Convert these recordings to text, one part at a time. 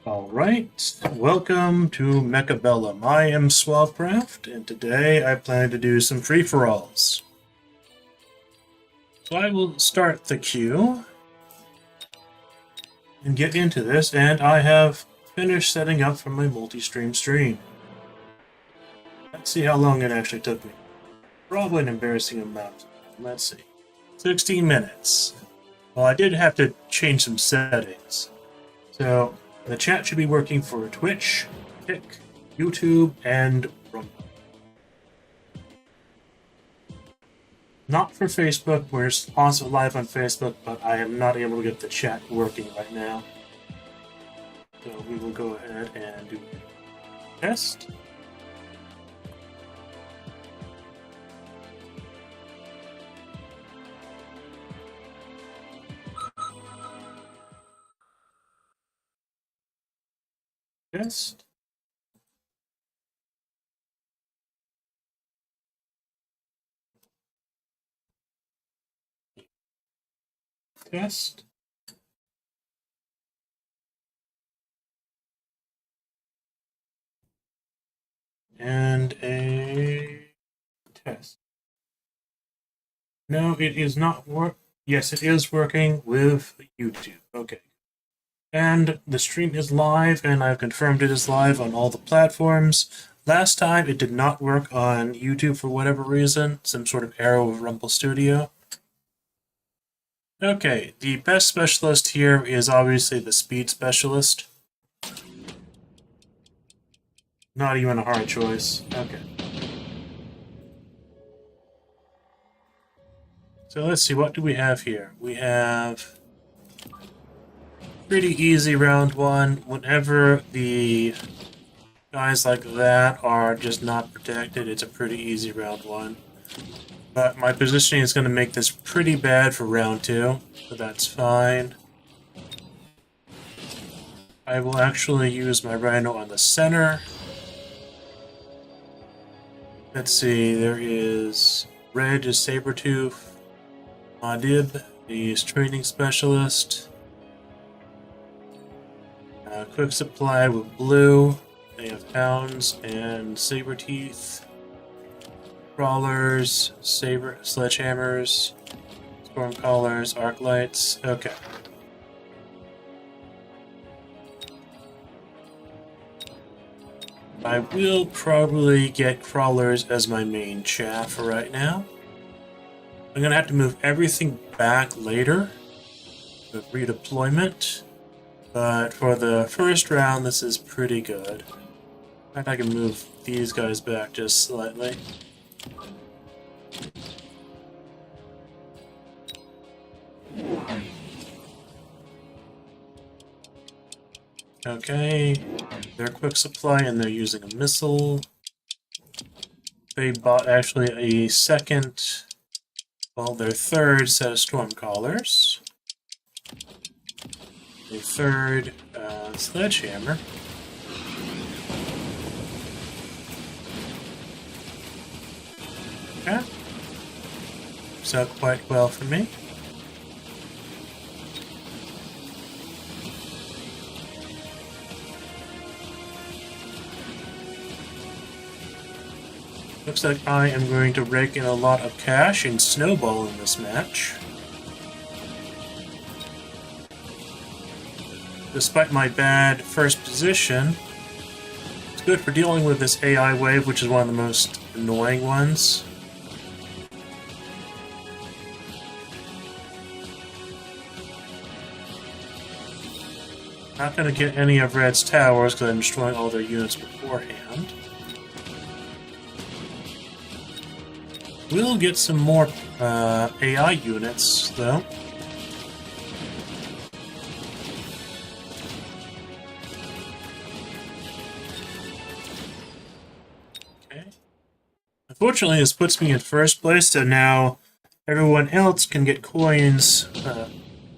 Alright, welcome to Mechabellum. I am Swabcraft, and today I plan to do some free-for-alls. So I will start the queue and get into this, and I have finished setting up for my multi-stream stream. Let's see how long it actually took me. Probably an embarrassing amount. Let's see. 16 minutes. Well, I did have to change some settings. So, the chat should be working for Twitch, Kick, YouTube, and Rumble. Not for Facebook, we're also live on Facebook, but I am not able to get the chat working right now. So we will go ahead and do a test. Test. Test. And a test. No, it is not work. Yes, it is working with YouTube. Okay. And the stream is live, and I've confirmed it is live on all the platforms. Last time, it did not work on YouTube for whatever reason. Some sort of error with Rumble Studio. Okay, the best specialist here is obviously the speed specialist. Not even a hard choice. Okay. So let's see, what do we have here? We have pretty easy round one. Whenever the guys like that are just not protected, it's a pretty easy round one. But my positioning is going to make this pretty bad for round two, so that's fine. I will actually use my Rhino on the center. Let's see, there is red is Sabretooth, Madib is Training Specialist, Quick Supply with blue, they have Hounds and Saberteeth, Crawlers, Sledgehammers, Stormcallers, Arclights, okay. I will probably get Crawlers as my main chaff for right now. I'm going to have to move everything back later with redeployment, but for the first round this is pretty good. In fact, I can move these guys back just slightly. Okay, they're quick supply and they're using a missile. They bought actually a second, well, their third set of Stormcallers. A third Sledgehammer. Okay. Works out quite well for me. Looks like I am going to rake in a lot of cash and snowball in this match. Despite my bad first position, it's good for dealing with this AI wave, which is one of the most annoying ones. Not going to get any of Red's towers because I'm destroying all their units beforehand. We'll get some more AI units, though. Okay. Unfortunately, this puts me in first place, so now everyone else can get coins,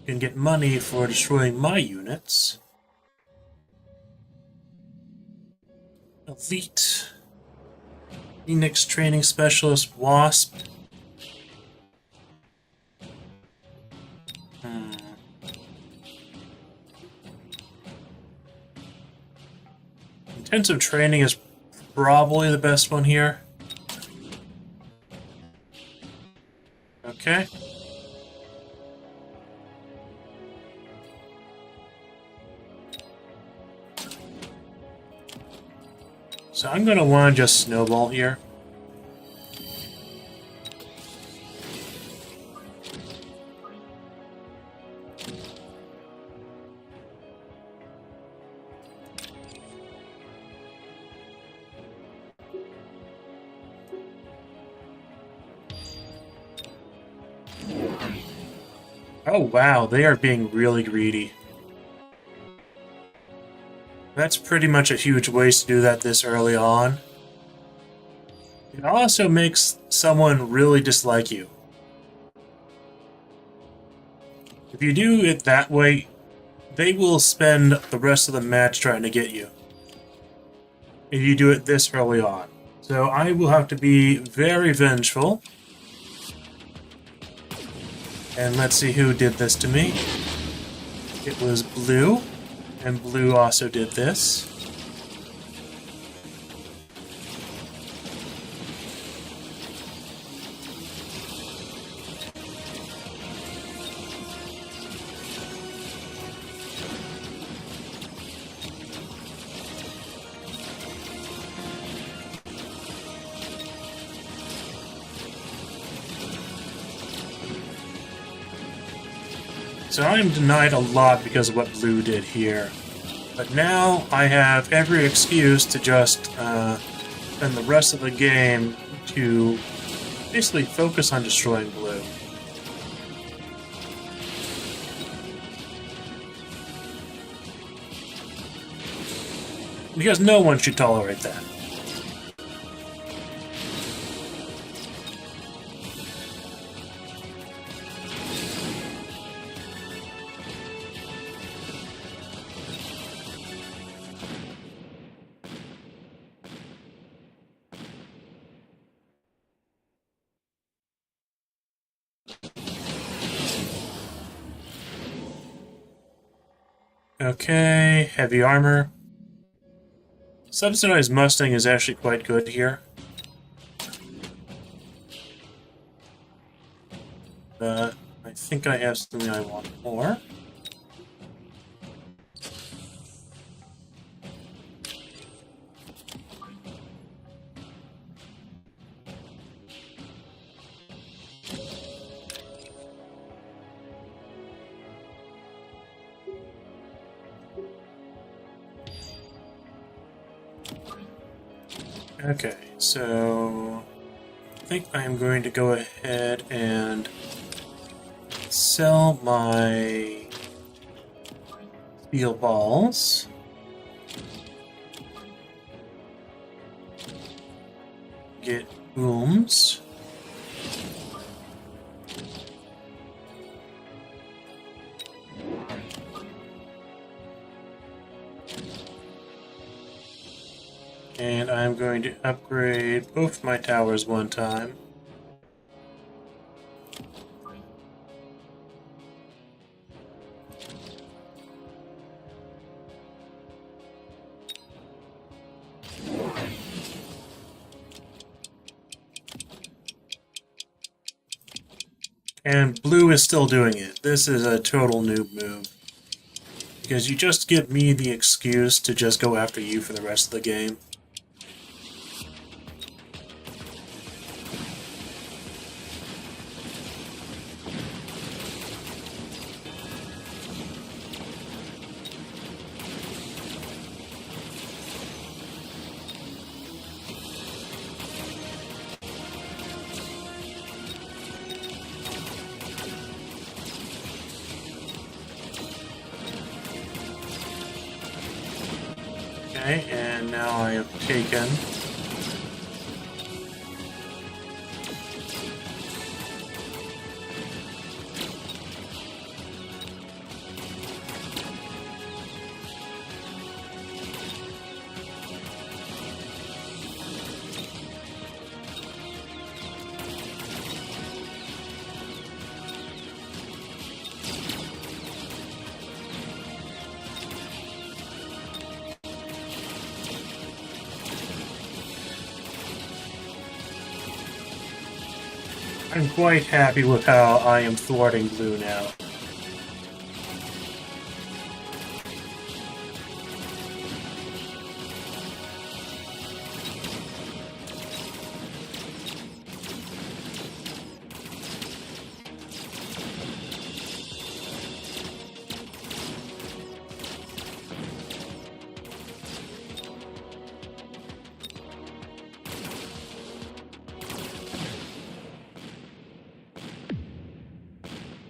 can get money for destroying my units. Elite. Phoenix Training Specialist, Wasp. Intensive training is probably the best one here. Okay. So I'm going to want to just snowball here. Oh wow, they are being really greedy. That's pretty much a huge waste to do that this early on. It also makes someone really dislike you. If you do it that way, they will spend the rest of the match trying to get you. If you do it this early on. So I will have to be very vengeful. And let's see who did this to me. It was Blue, and Blue also did this. So I am denied a lot because of what Blue did here. But now I have every excuse to just spend the rest of the game to basically focus on destroying Blue. Because no one should tolerate that. Okay, heavy armor. Subsidized Mustang is actually quite good here. But I think I have something I want more. Okay, so I think I'm going to go ahead and sell my steel balls. Get booms. And I'm going to upgrade both my towers one time. And Blue is still doing it. This is a total noob move. Because you just give me the excuse to just go after you for the rest of the game. Okay, and now I have taken I'm quite happy with how I am thwarting blue now.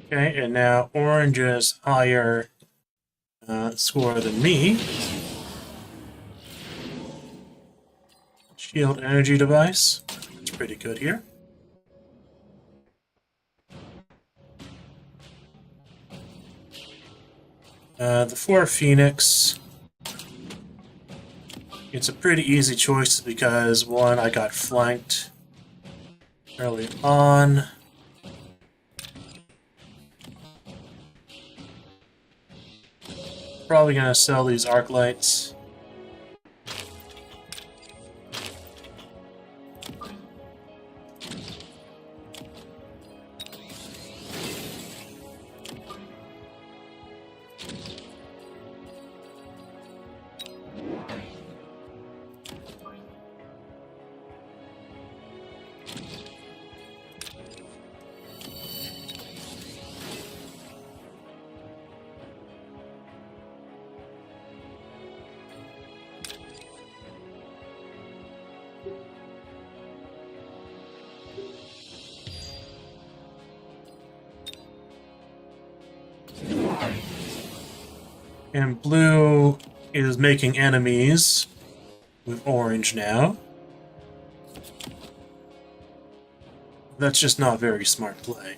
Okay, and now orange is higher score than me. Shield energy device. It's pretty good here. The 4 Phoenix. It's a pretty easy choice because, one, I got flanked early on. Probably gonna sell these arc lights. And blue is making enemies with orange now. That's just not very smart play.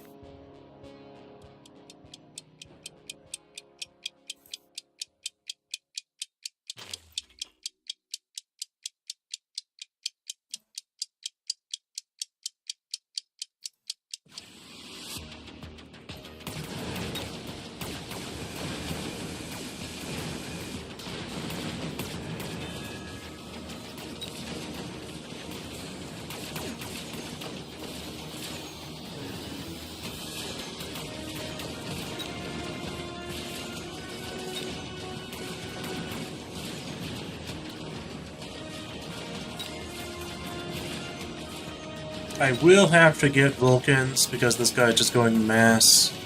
I will have to get Vulcans because this guy's just going mass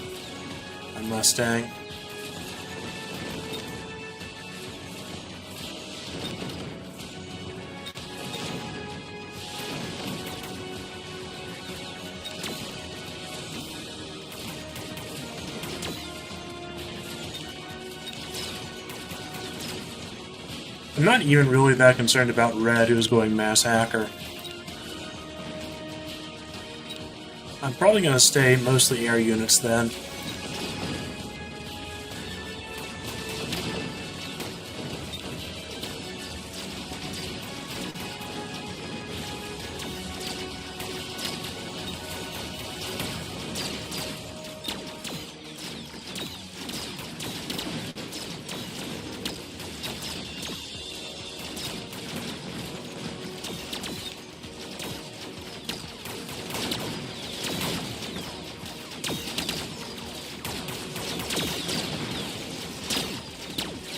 on Mustang. I'm not even really that concerned about Red, who's going mass hacker. I'm probably going to stay mostly air units then.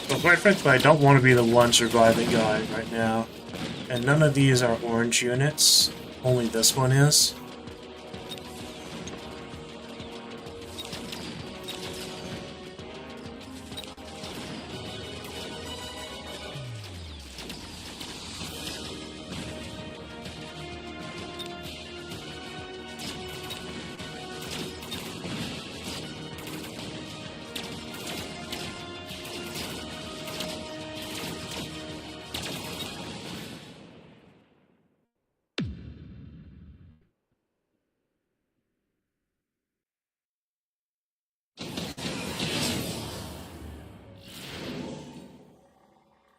But quite frankly, I don't want to be the one surviving guy right now. And none of these are orange units. Only this one is.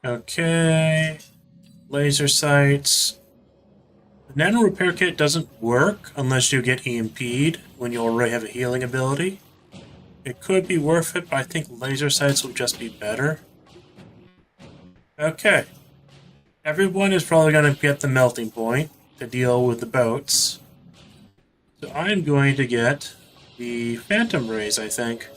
Okay, laser sights. The nano repair kit doesn't work unless you get EMP'd when you already have a healing ability. It could be worth it, but I think laser sights will just be better. Okay, everyone is probably going to get the melting point to deal with the boats. So I'm going to get the Phantom Rays, I think.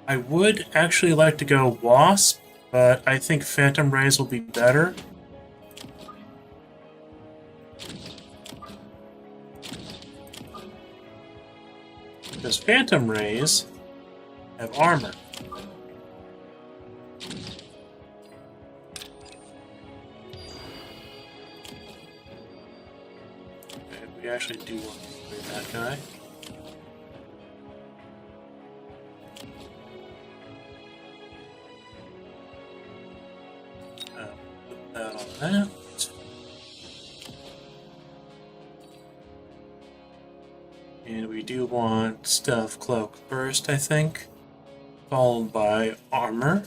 I would actually like to go Wasp, but I think Phantom Rays will be better. Because Phantom Rays have armor. Okay, we actually do want to play that guy. Put that on that. And we do want Stealth Cloak first, I think, followed by Armor.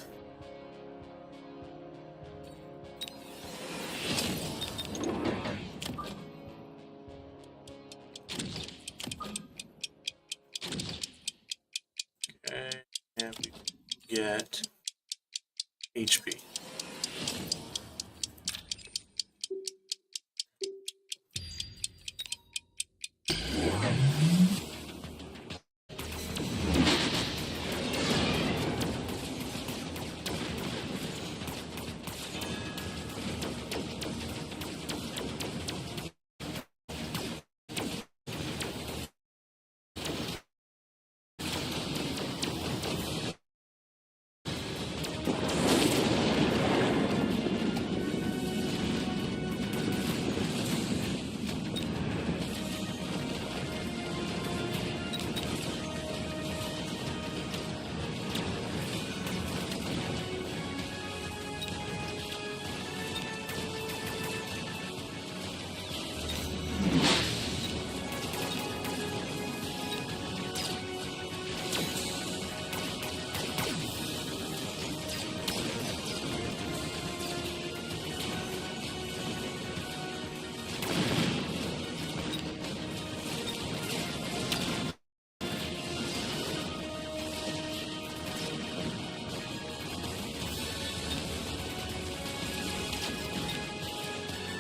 Okay, and we get HP.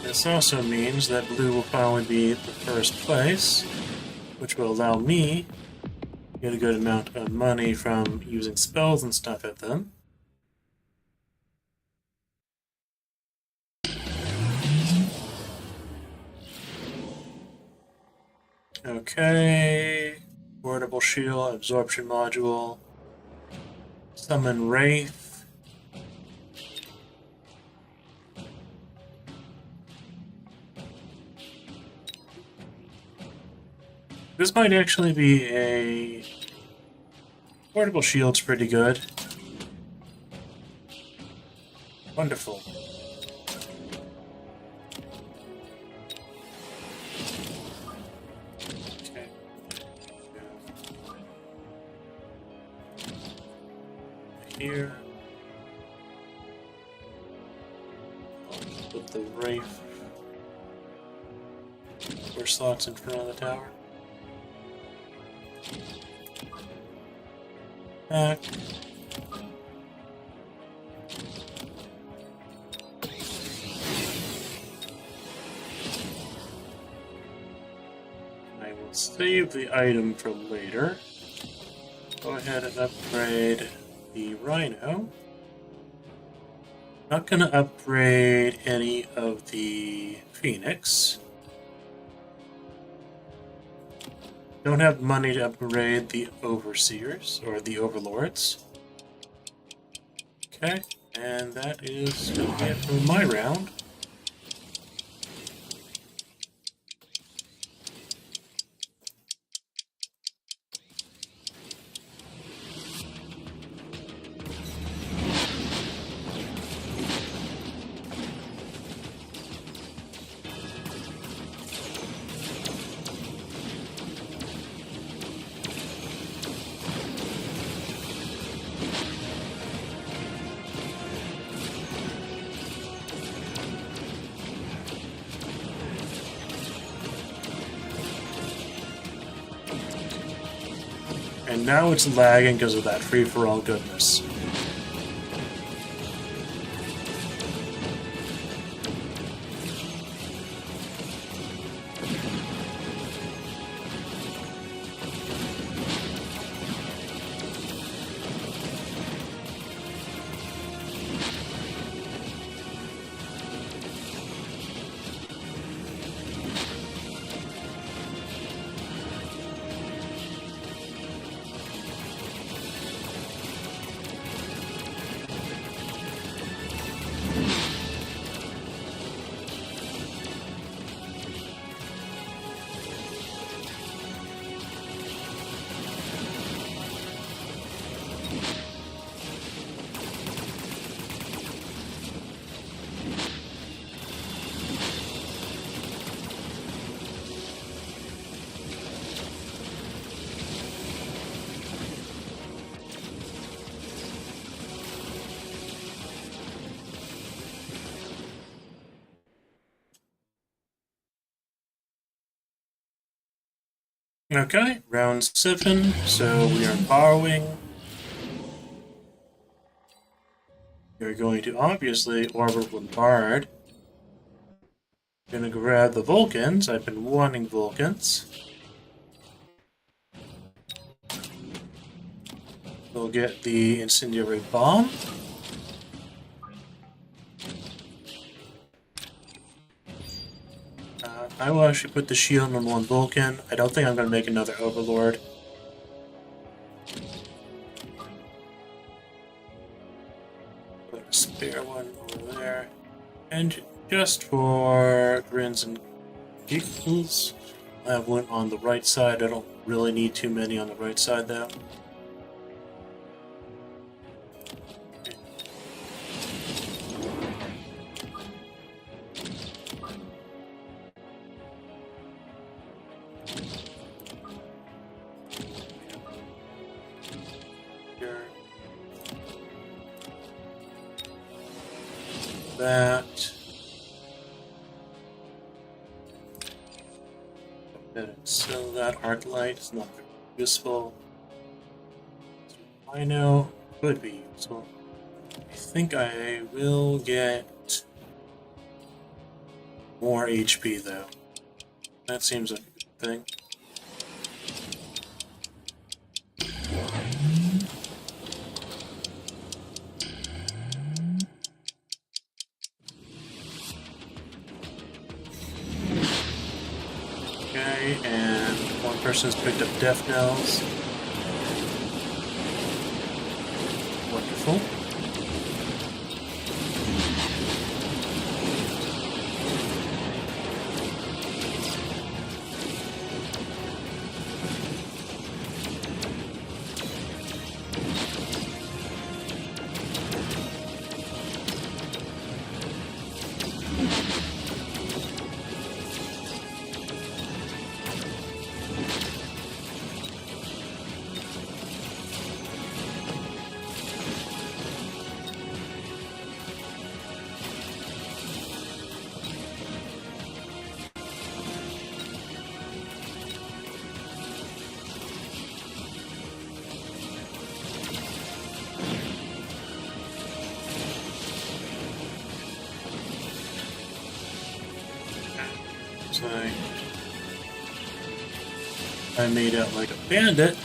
This also means that blue will probably be the first place, which will allow me to get a good amount of money from using spells and stuff at them. Okay, portable shield, absorption module, summon Wraith. This might actually be a... Portable shield's pretty good. Wonderful. Okay. Here. I'll put the Wraith 4 slots in front of the tower. Back. I will save the item for later. Go ahead and upgrade the Rhino. Not going to upgrade any of the Phoenix. Don't have money to upgrade the Overseers, or the Overlords. Okay, and that is going to be it for my round. And now it's lagging because of that free-for-all goodness. Okay, round 7, so we are borrowing. We're going to obviously orbit with Bard. Gonna grab the Vulcans. I've been wanting Vulcans. We'll get the incendiary bomb. I will actually put the shield on one Vulcan. I don't think I'm going to make another Overlord. Put a spare one over there. And just for grins and giggles, I have one on the right side. I don't really need too many on the right side though. That. So that arc light is not very useful. I know could be useful. I think I will get more HP though. That seems like a good thing. And one person's picked up death knells. Wonderful. I made out like a bandit.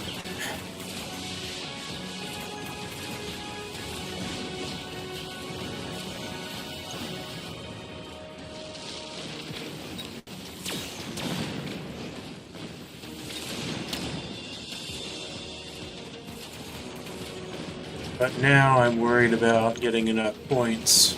But now I'm worried about getting enough points.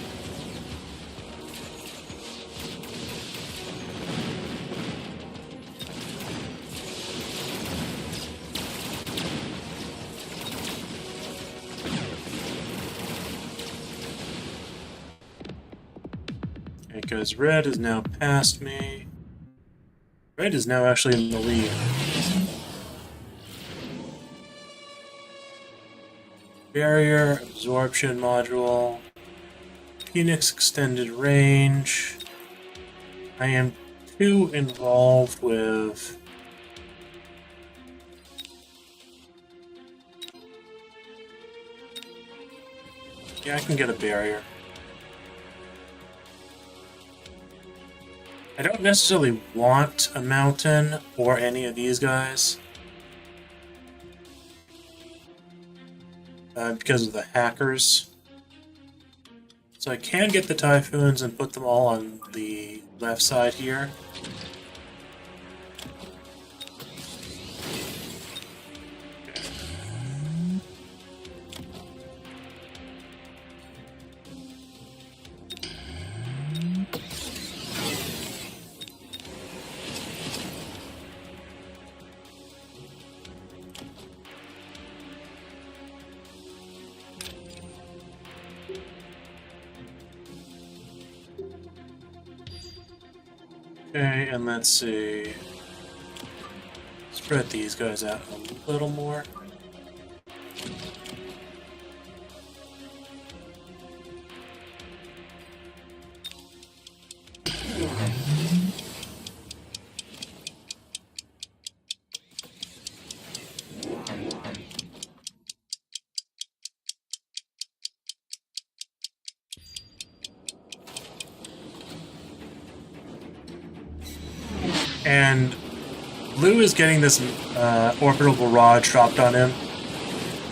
Because red is now past me. Red is now actually in the lead. Barrier, absorption module, Phoenix extended range. I am too involved with I can get a barrier. I don't necessarily want a mountain or any of these guys. Because of the hackers. So I can get the Typhoons and put them all on the left side here. Okay, and let's see. Spread these guys out a little more. And Blue is getting this orbital barrage dropped on him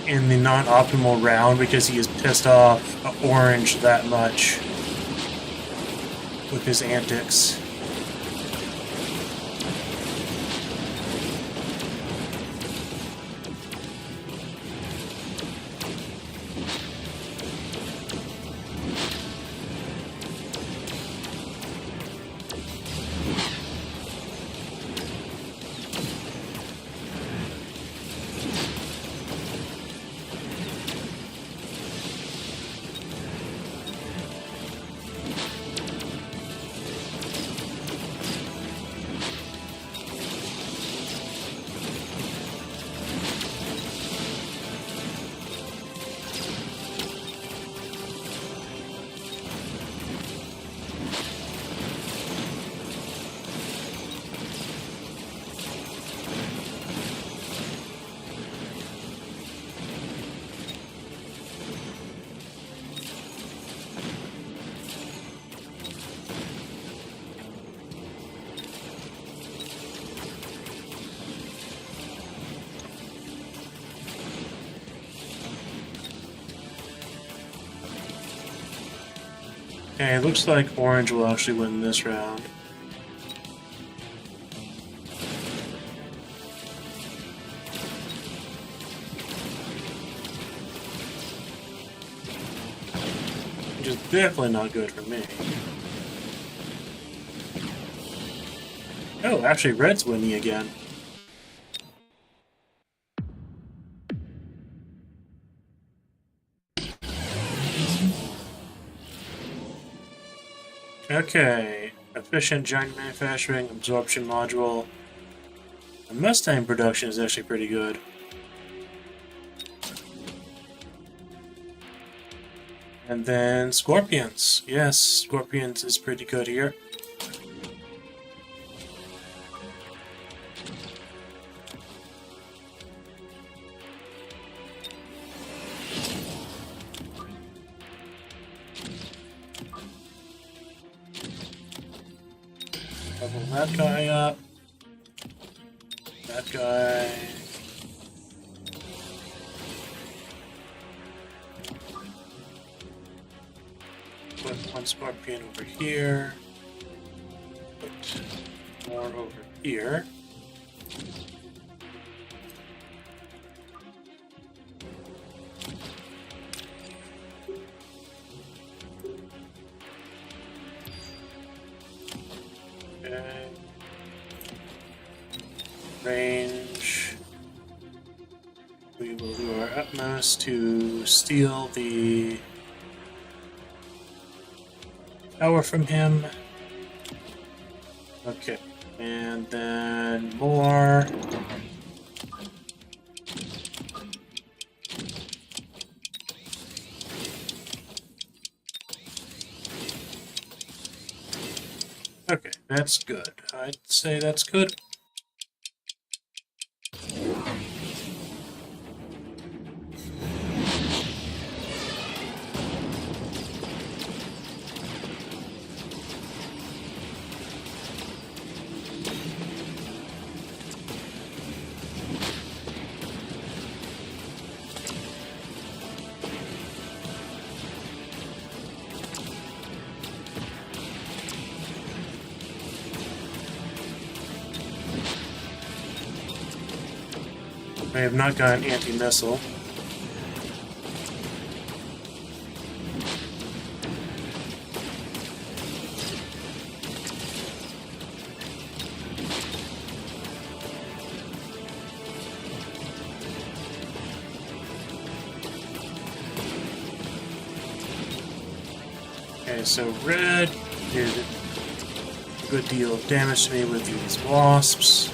in the non-optimal round because he is pissed off Orange that much with his antics. Okay, it looks like Orange will actually win this round. Which is definitely not good for me. Oh, actually Red's winning again. Okay, efficient giant manufacturing, absorption module. The Mustang production is actually pretty good. And then Scorpions. Yes, Scorpions is pretty good here. Level that guy up. That guy. Put one Scorpion over here. Put more over here. Okay. Range. We will do our utmost to steal the power from him. Okay. And then more. Okay, that's good. I'd say that's good. I have not got an anti-missile. Okay, so Red did a good deal of damage to me with these wasps.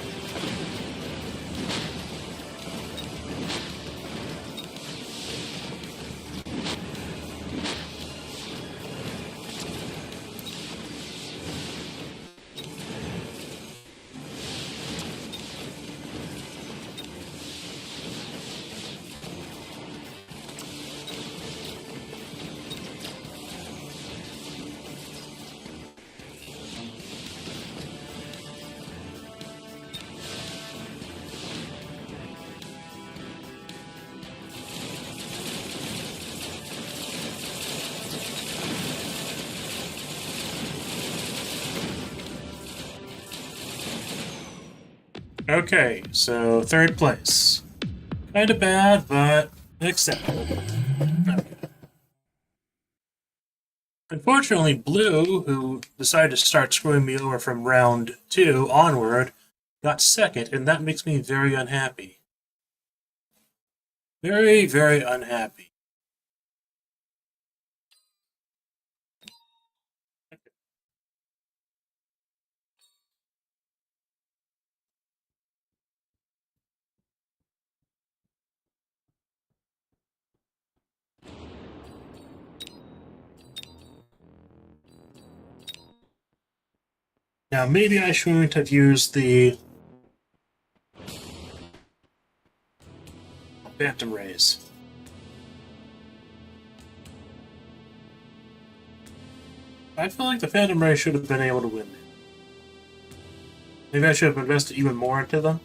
Okay, so third place. Kinda bad, but acceptable. Okay. Unfortunately, Blue, who decided to start screwing me over from round 2 onward, got second, and that makes me very unhappy. Very, very unhappy. Now, maybe I shouldn't have used the Phantom Rays. I feel like the Phantom Rays should have been able to win. Maybe I should have invested even more into them.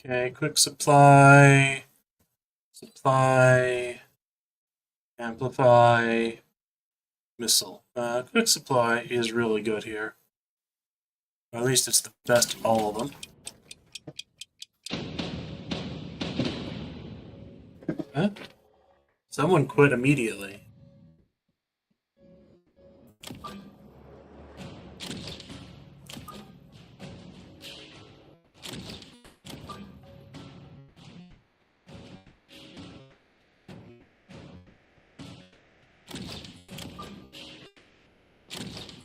Okay, quick supply, amplify, missile. Quick supply is really good here. Or at least it's the best of all of them. Huh? Someone quit immediately.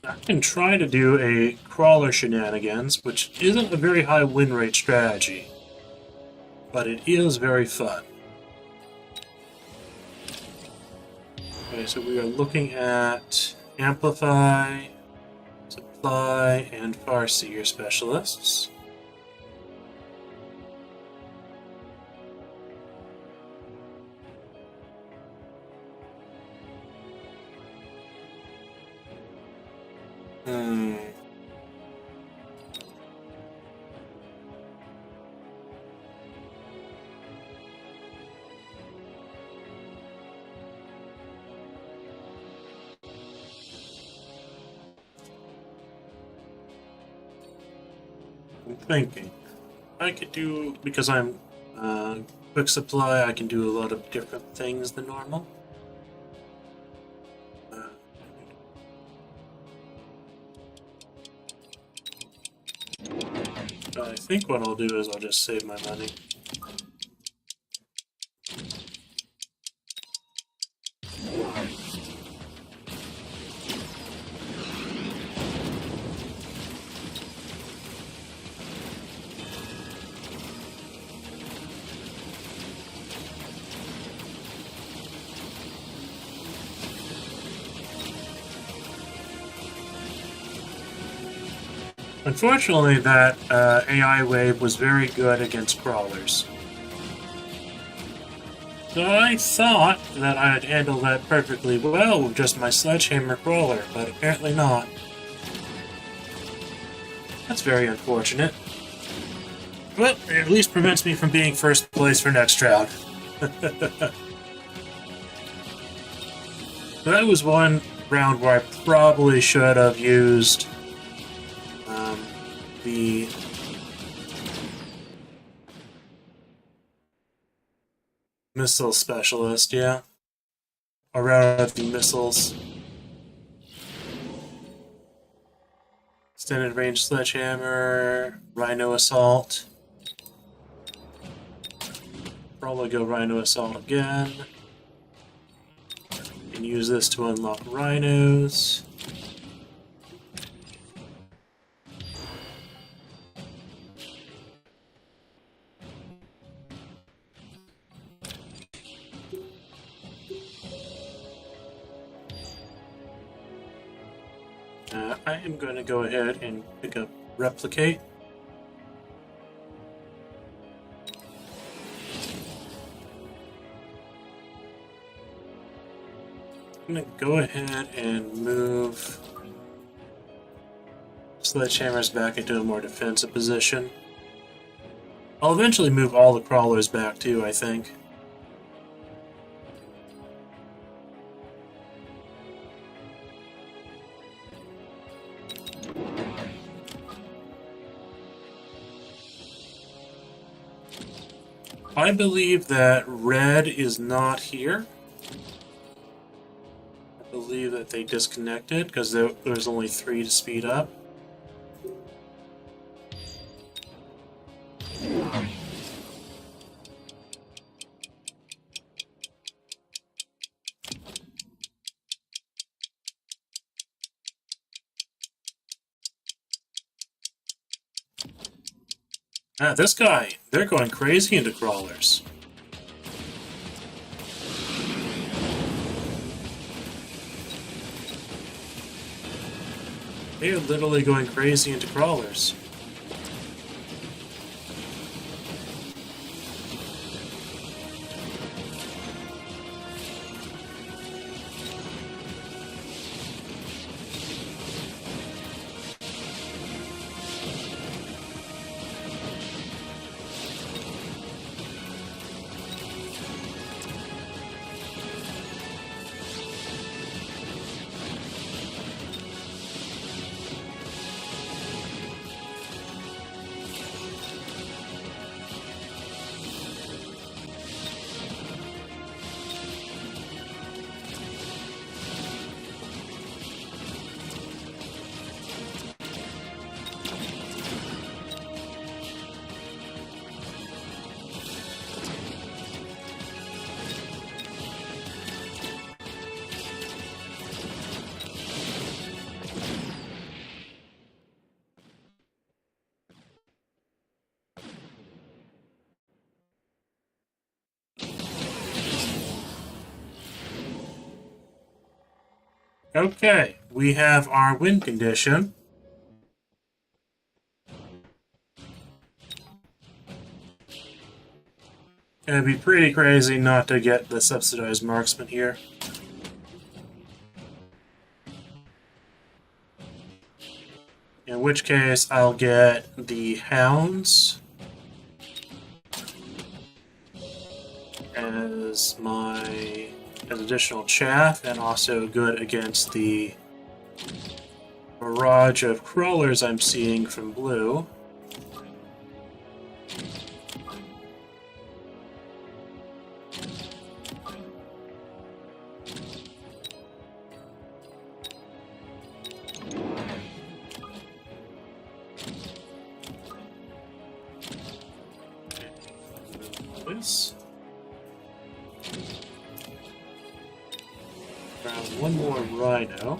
I can try to do a crawler shenanigans, which isn't a very high win rate strategy, but it is very fun. Okay, so we are looking at amplify, supply, and farseer specialists. I'm thinking. I could do, because I'm quick supply, I can do a lot of different things than normal. I think what I'll do is I'll just save my money. Unfortunately, that AI wave was very good against crawlers. So I thought that I'd handle that perfectly well with just my sledgehammer crawler, but apparently not. That's very unfortunate. But it at least prevents me from being first place for next round. That was one round where I probably should have used the missile specialist, yeah. Or rather, the missiles. Extended range sledgehammer, rhino assault. Probably go rhino assault again. And use this to unlock rhinos. I am going to go ahead and pick up replicate. I'm going to go ahead and move sledgehammers back into a more defensive position. I'll eventually move all the crawlers back too, I think. I believe that red is not here. I believe that they disconnected because there's only 3 to speed up. Ah, this guy, they're going crazy into crawlers. They are literally going crazy into crawlers. Okay, we have our win condition. It'd be pretty crazy not to get the subsidized marksman here. In which case, I'll get the hounds as additional chaff, and also good against the barrage of crawlers I'm seeing from blue. This. Grab one more rhino.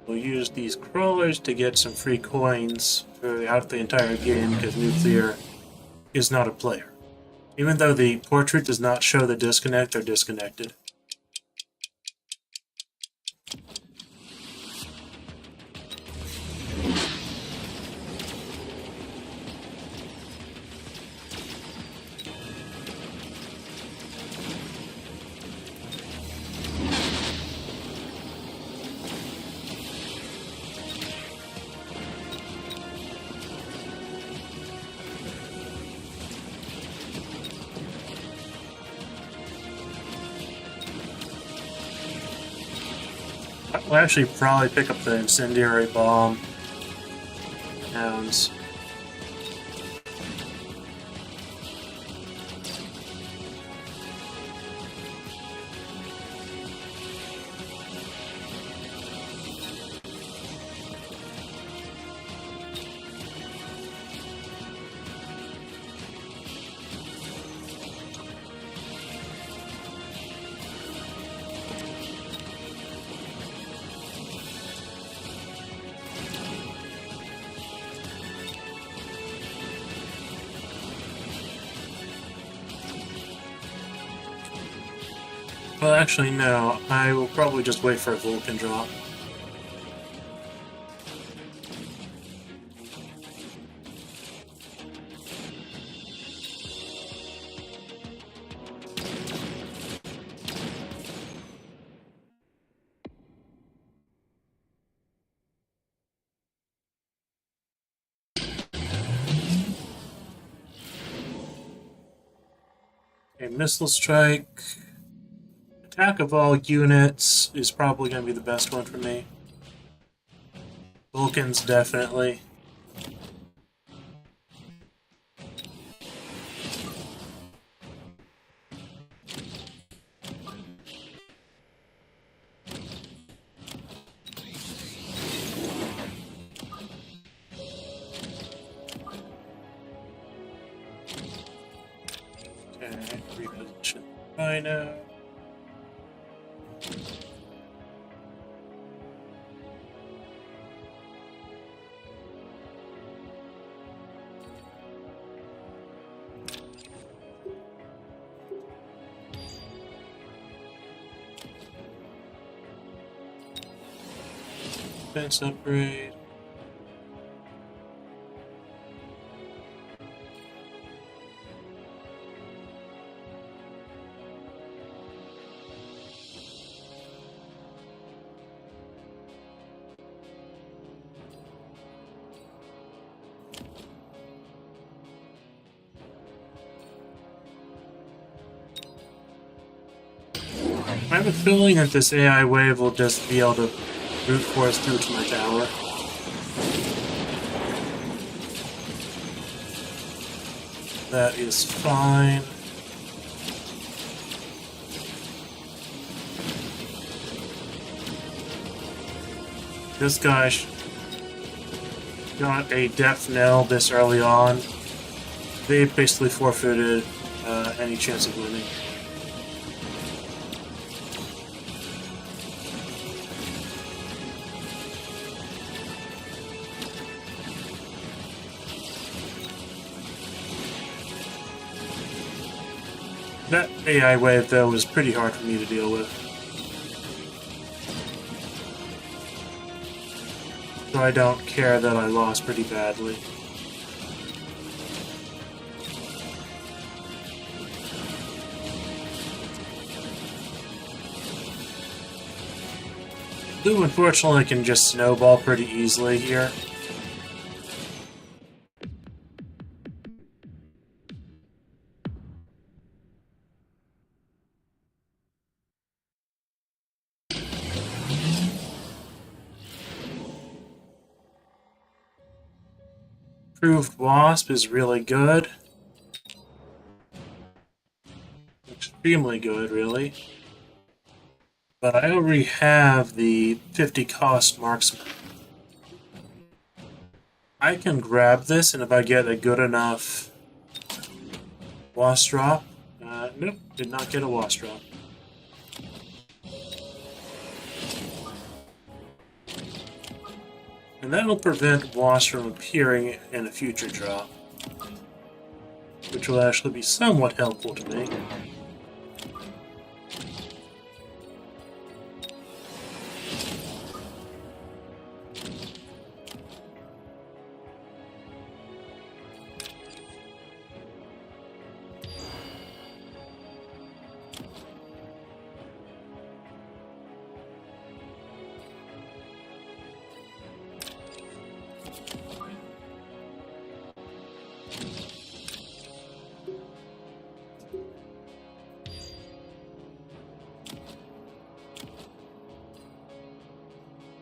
We'll use these crawlers to get some free coins throughout the entire game because nuclear is not a player. Even though the portrait does not show the disconnect, they're disconnected. We'll actually probably pick up the incendiary bomb. Hounds. actually, no. I will probably just wait for a Vulcan drop. A missile strike. Attack of all units is probably going to be the best one for me. Vulcans, definitely. Okay, reposition Rhino. Defense upgrade. I have a feeling that this AI wave will just be able to brute force through to my tower. That is fine. This guy got a death knell this early on. They basically forfeited any chance of winning. That AI wave, though, was pretty hard for me to deal with. So I don't care that I lost pretty badly. Blue, unfortunately, can just snowball pretty easily here. Improved Wasp is really good. Extremely good, really. But I already have the 50 cost marksman. I can grab this, and if I get a good enough Wasp drop... nope, did not get a Wasp drop. And that'll prevent Wasp from appearing in a future drop, which will actually be somewhat helpful to me.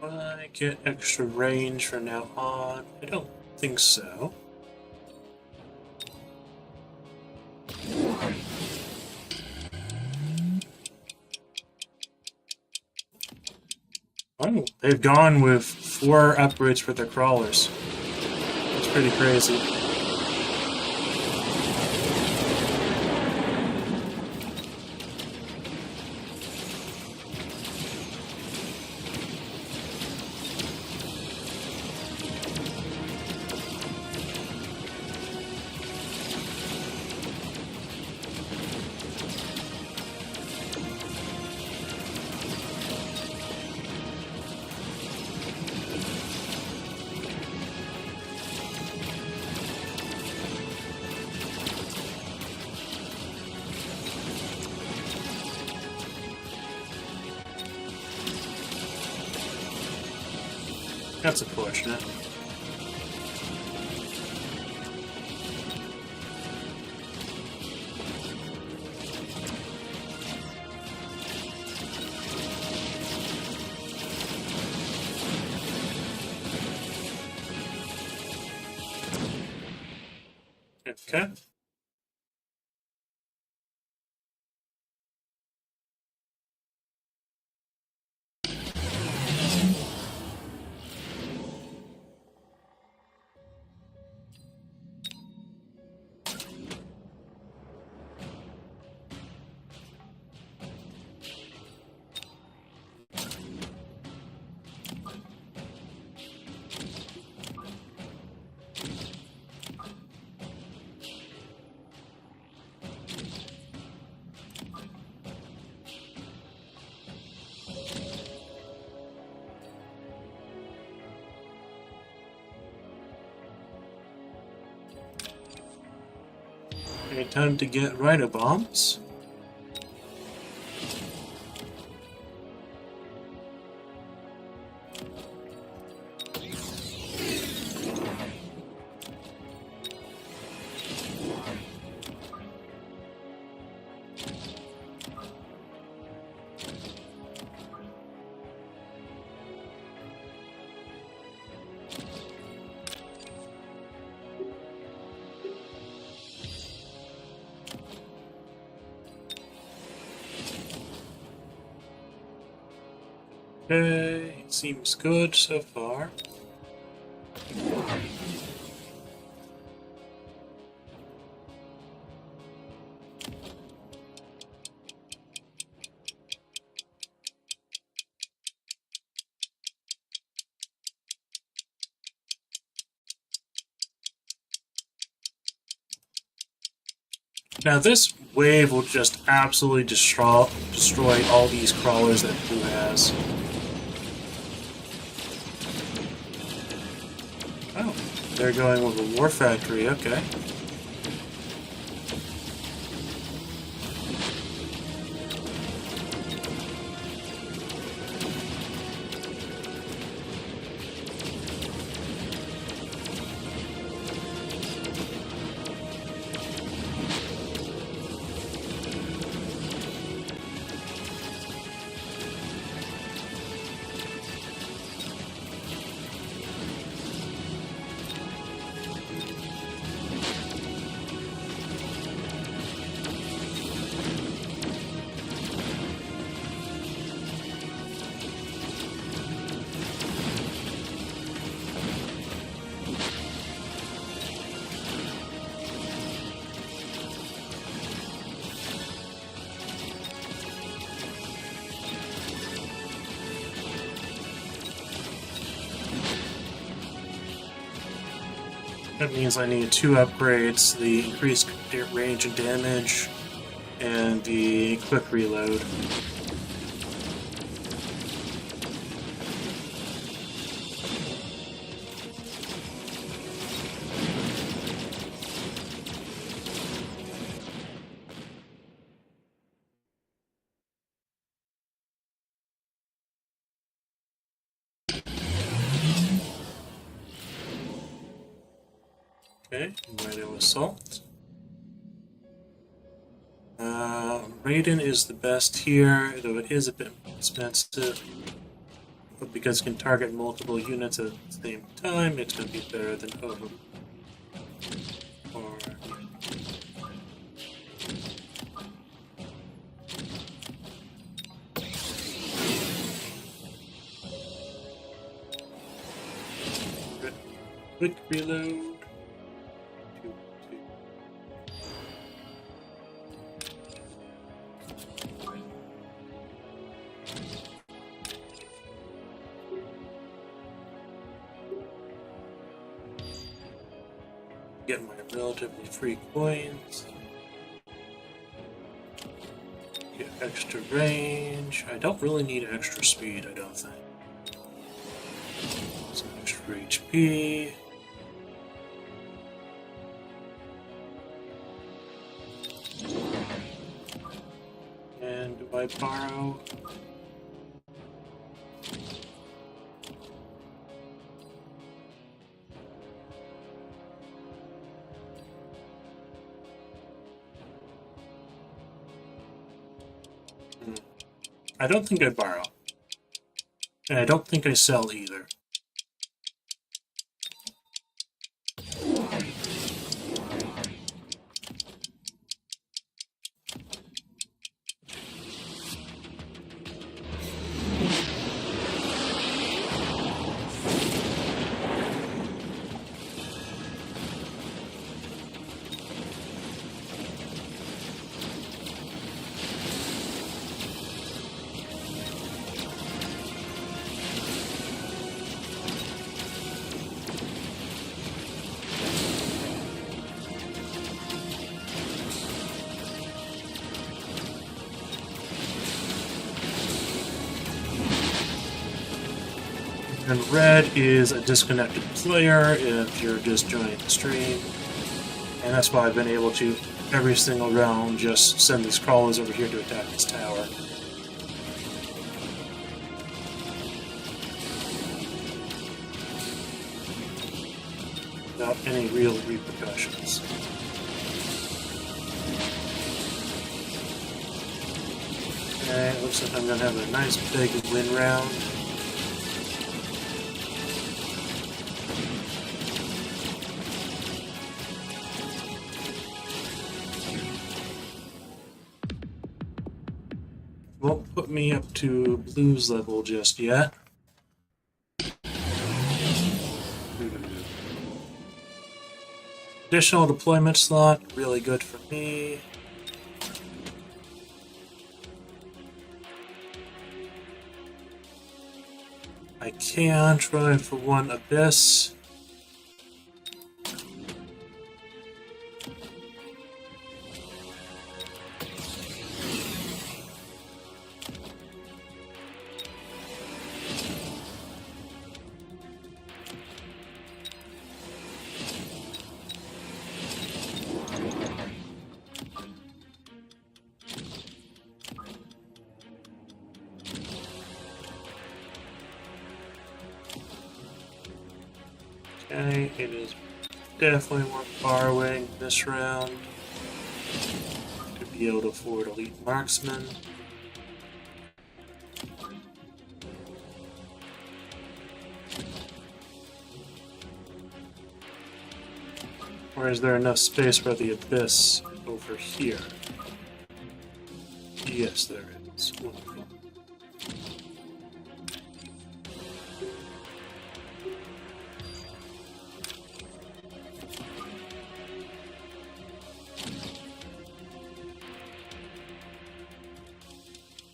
I get extra range from now on? I don't think so. Oh, they've gone with 4 upgrades for their crawlers. That's pretty crazy. That's unfortunate. Okay. Okay, time to get Rhino-Bombs. Okay, seems good so far. Now this wave will just absolutely destroy all these crawlers that Blue has. Oh, they're going with a war factory, okay. That means I need 2 upgrades, the increased range and damage, and the quick reload. Okay, Rhino Assault. Raiden is the best here, though it is a bit expensive. But because it can target multiple units at the same time, it's going to be better than Over. Or quick reload. Get my relatively free coins. Get extra range. I don't really need extra speed, I don't think. Some extra HP. And do I borrow? I don't think I borrow. And I don't think I sell either. And red is a disconnected player if you're just joining the stream. And that's why I've been able to, every single round, just send these crawlers over here to attack this tower. Without any real repercussions. Okay, it looks like I'm going to have a nice big win round. Won't put me up to blues level just yet. Additional deployment slot, really good for me. I can try for one abyss. Okay, it is definitely worth borrowing this round to be able to afford elite marksman. Or is there enough space for the abyss over here? Yes, there is. Wonderful.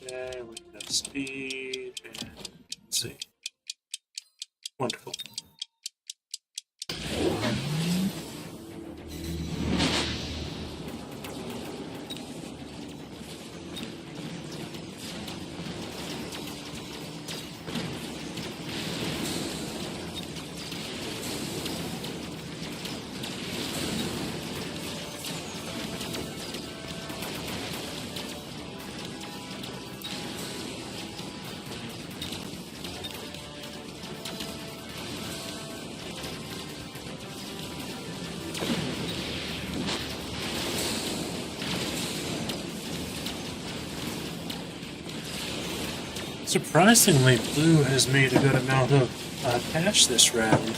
Okay, we have speed and let's see. Wonderful. Surprisingly, blue has made a good amount of cash this round.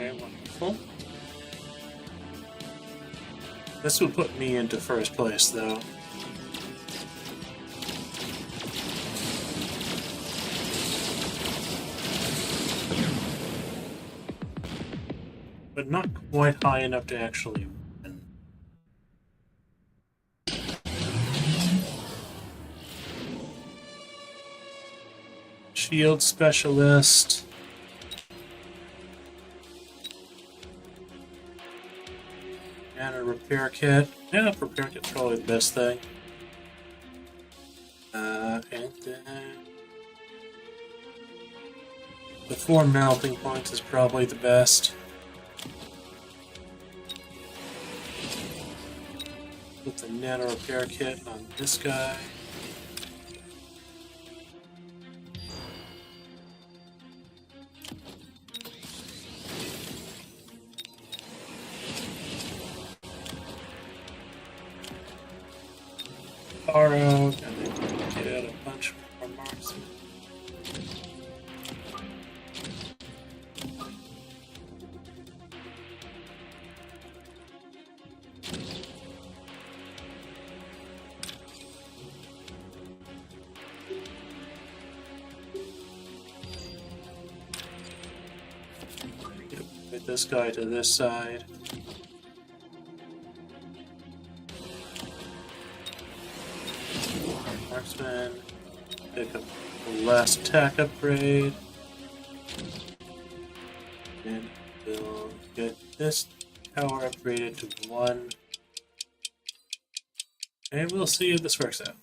Okay, wonderful. This will put me into first place, though. But not quite high enough to actually win. Shield specialist. And a repair kit. Yeah, repair kit's probably the best thing. And then the 4 melting points is probably the best. Put the nano repair kit on this guy. Borrow, and then get a bunch more marksmen. Put this guy to this side. Marksman. Pick up the last attack upgrade. And we'll get this tower upgraded to 1. And we'll see if this works out.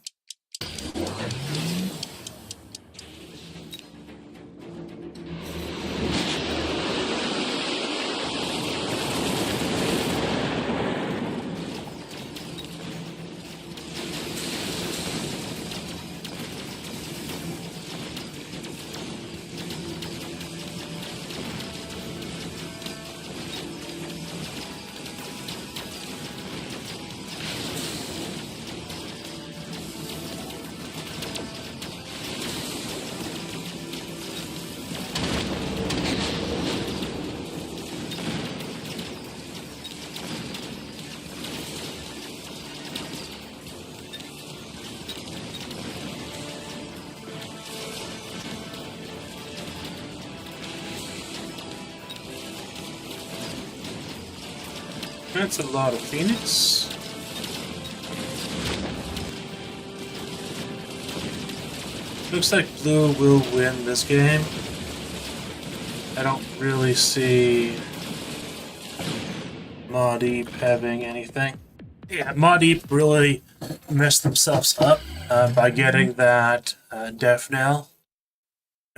That's a lot of Phoenix. Looks like blue will win this game. I don't really see Maudip having anything. Yeah, Maudip really messed themselves up by getting that Death Knell.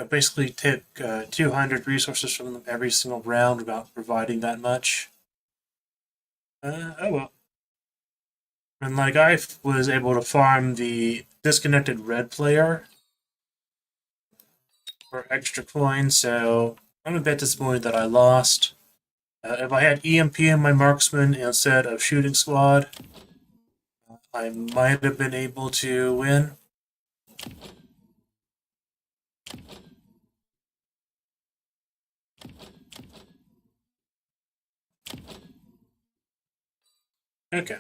Basically took 200 resources from them every single round without providing that much. Oh well. And like I was able to farm the disconnected red player for extra coins, so I'm a bit disappointed that I lost. If I had EMP in my marksman instead of shooting squad, I might have been able to win. Okay.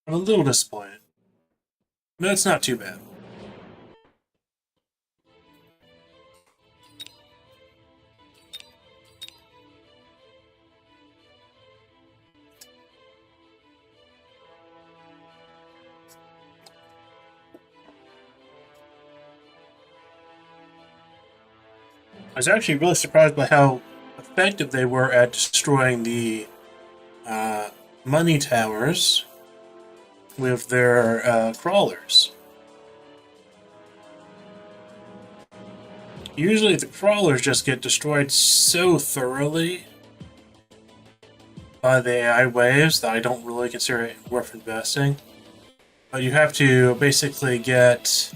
I'm a little disappointed. But it's not too bad. I was actually really surprised by how effective they were at destroying the money towers with their crawlers. Usually the crawlers just get destroyed so thoroughly by the AI waves that I don't really consider it worth investing. But you have to basically get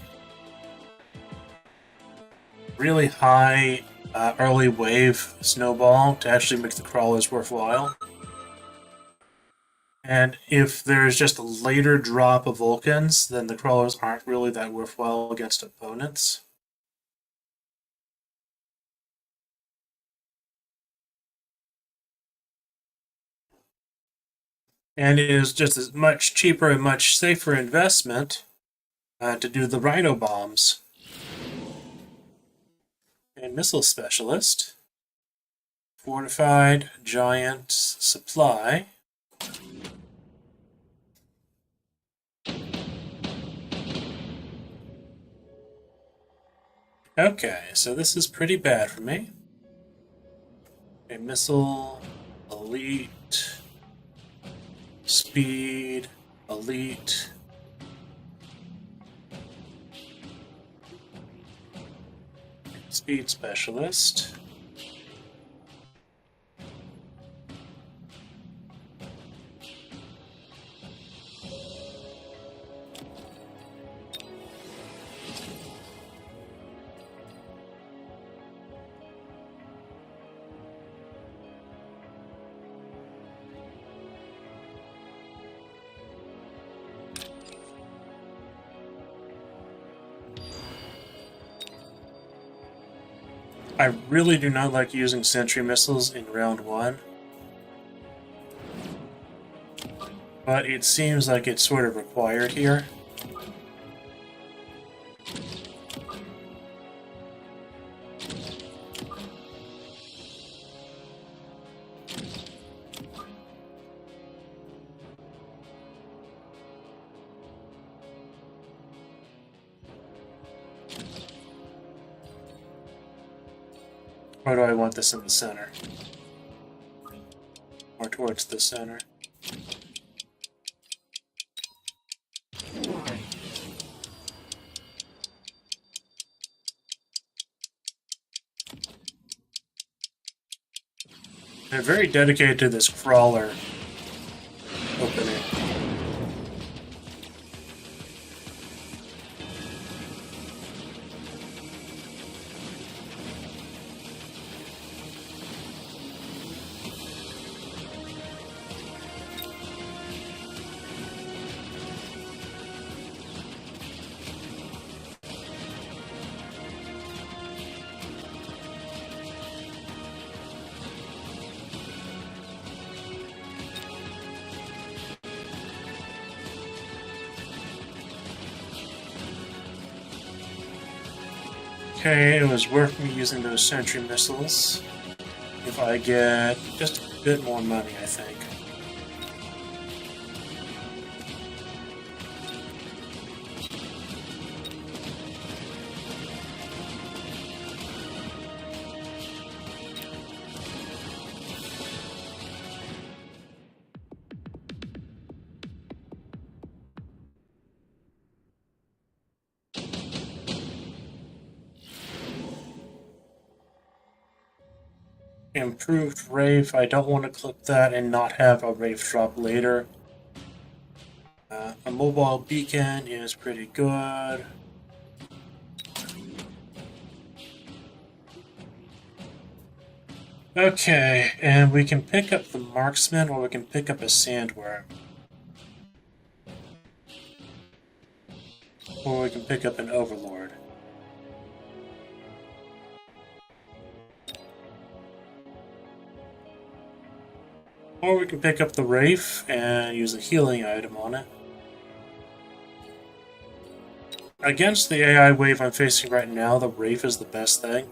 really high early wave snowball to actually make the crawlers worthwhile. And if there's just a later drop of Vulcans, then the crawlers aren't really that worthwhile against opponents. And it is just as much cheaper and much safer investment to do the Rhino bombs. And Missile Specialist. Fortified Giant Supply. Okay, so this is pretty bad for me. A missile, elite, speed, elite. Speed specialist. I really do not like using sentry missiles in round one, but it seems like it's sort of required here. Or do I want this in the center? Or towards the center? They're very dedicated to this crawler opening. Okay, it was worth me using those sentry missiles. If I get just a bit more money, I think. Improved Wraith, I don't want to clip that and not have a Wraith drop later. A mobile beacon is pretty good. Okay, and we can pick up the Marksman or we can pick up a Sandworm. Or we can pick up an Overlord. Or we can pick up the Wraith and use a healing item on it. Against the AI wave I'm facing right now, the Wraith is the best thing.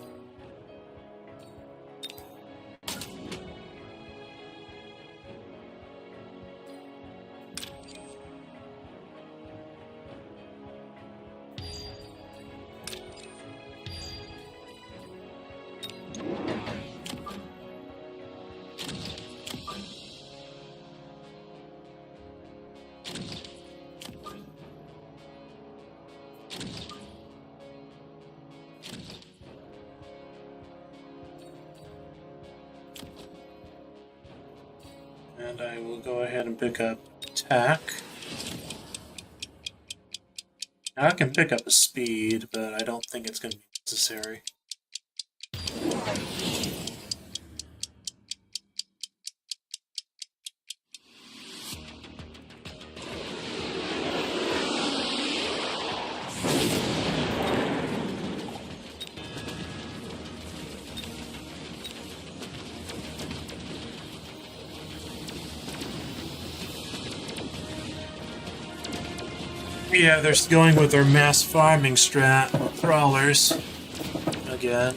And I will go ahead and pick up attack. Now I can pick up a speed, but I don't think it's going to be necessary. Yeah, they're going with their mass farming strat, crawlers, again.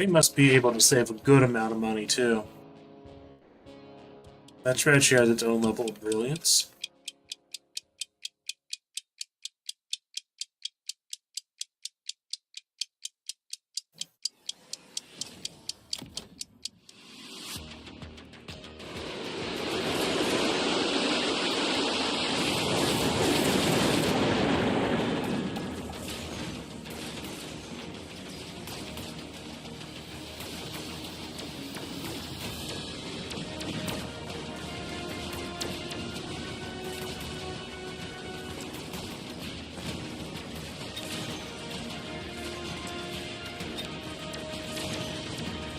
They must be able to save a good amount of money, too. That treasure has its own level of brilliance.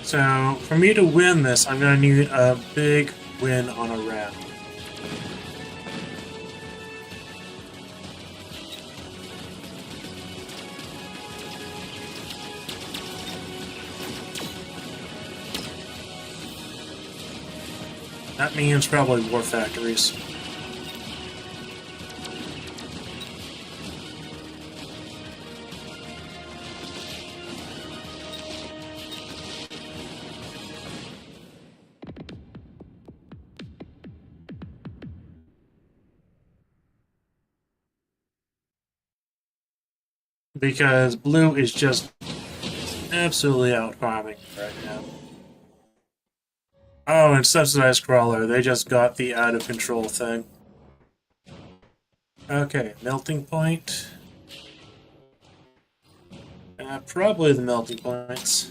So, for me to win this, I'm going to need a big win on a round. That means probably war factories. Because blue is just absolutely out farming right now. Oh, and subsidized crawler. They just got the out of control thing. Okay, melting point. Probably the melting points.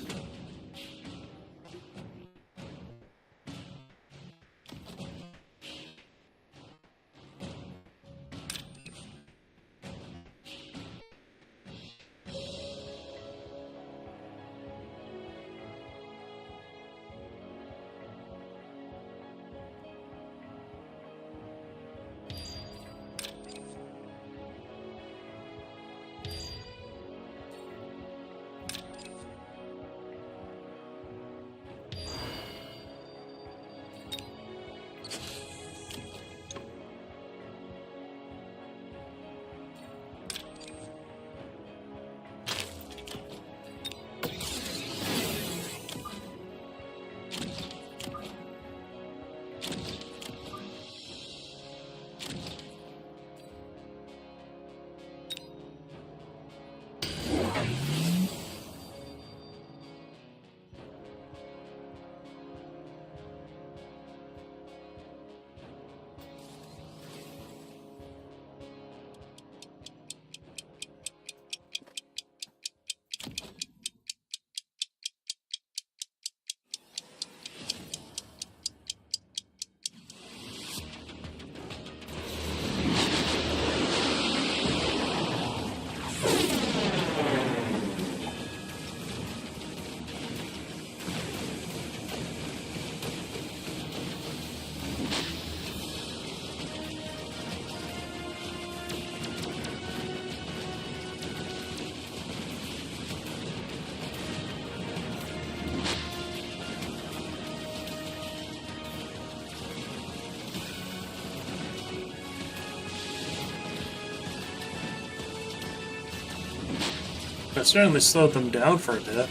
That certainly slowed them down for a bit.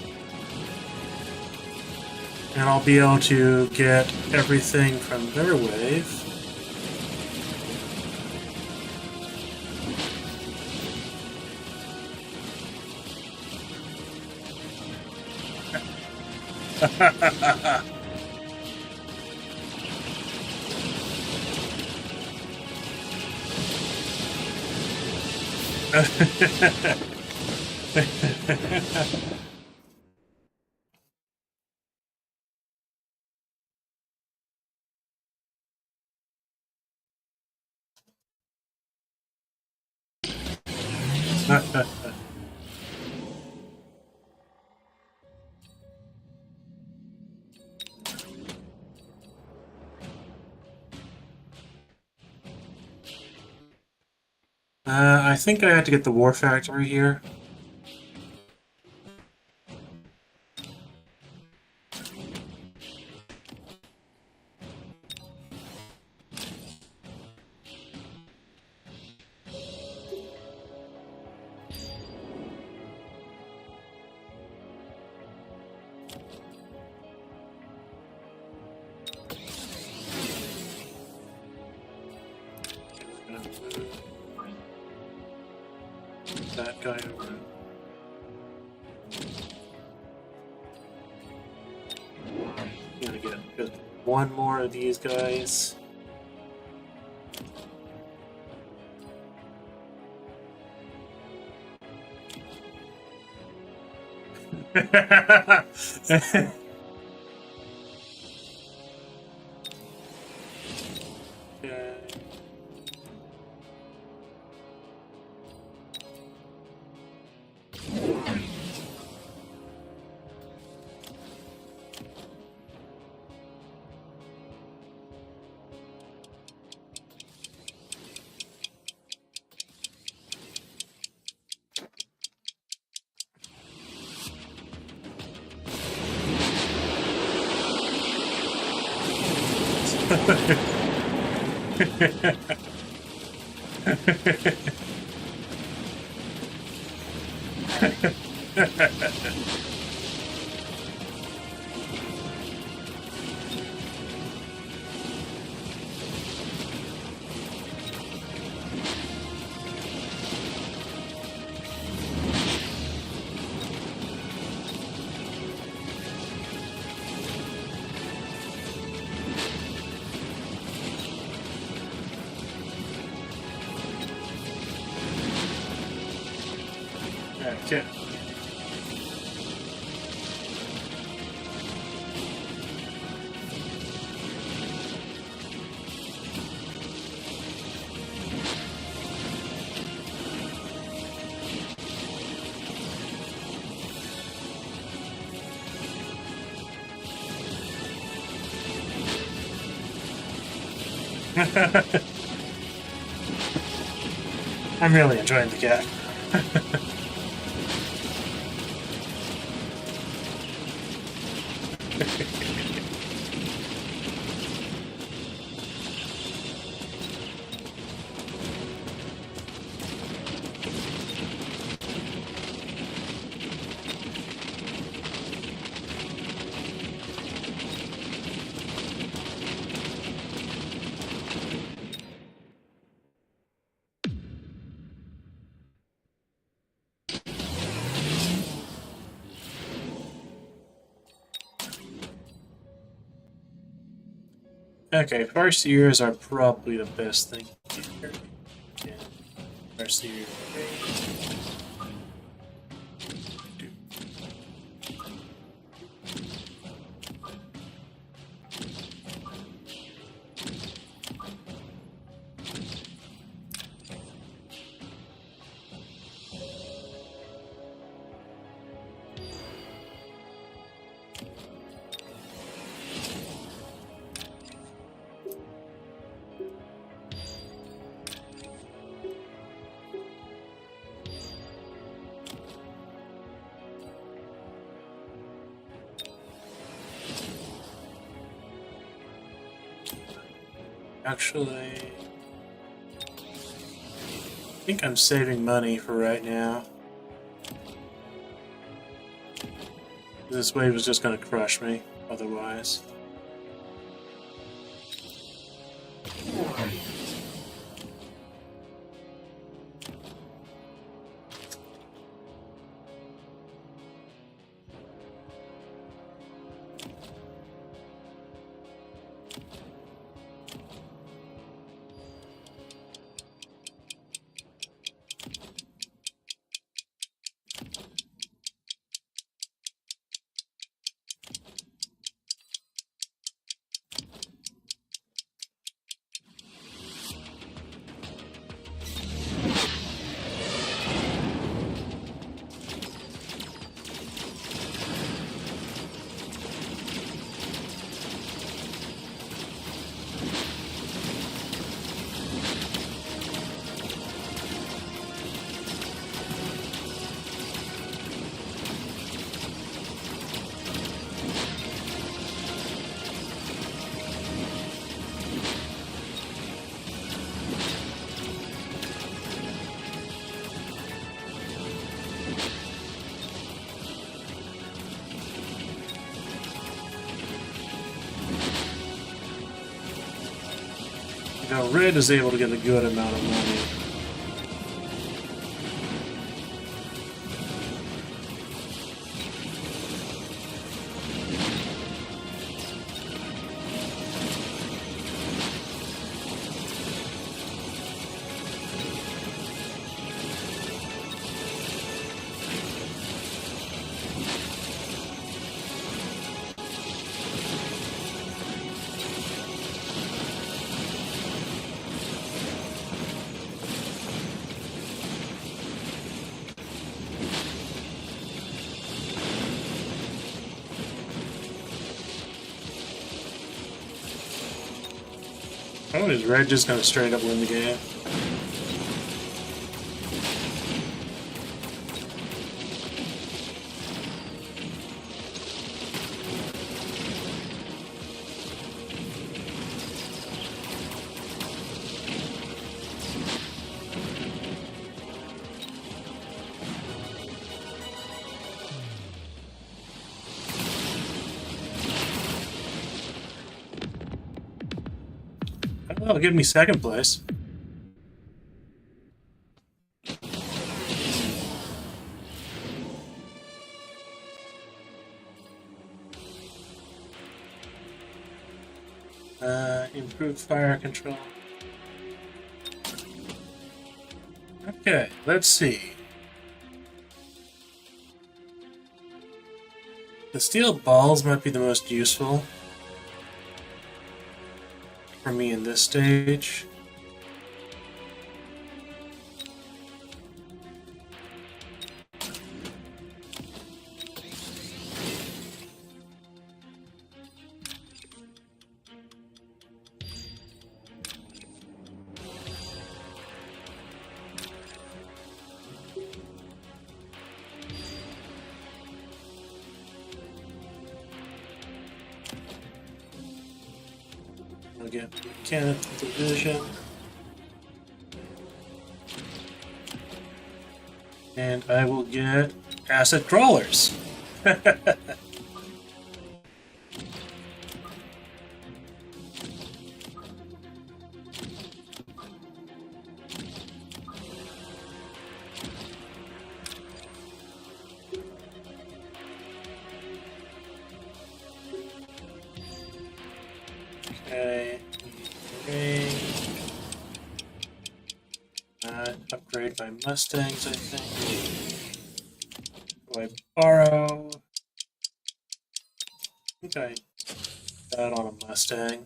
And I'll be able to get everything from their wave. I think I had to get the war factory here. that guy over. Gonna get just one more of these guys. Okay. Okay. I'm really enjoying the cat. Okay, first years are probably the best thing here. Yeah, first year. Actually, I think I'm saving money for right now. This wave is just going to crush me otherwise. Now, Red is able to get a good amount of money. Oh, is Red just gonna straight up win the game? That'll give me second place. Improved fire control. Okay, let's see. The steel balls might be the most useful for me in this stage. I'll get mechanical division. And I will get acid crawlers. Okay. Upgrade my Mustangs, I think. Do I borrow? Okay. That on a Mustang.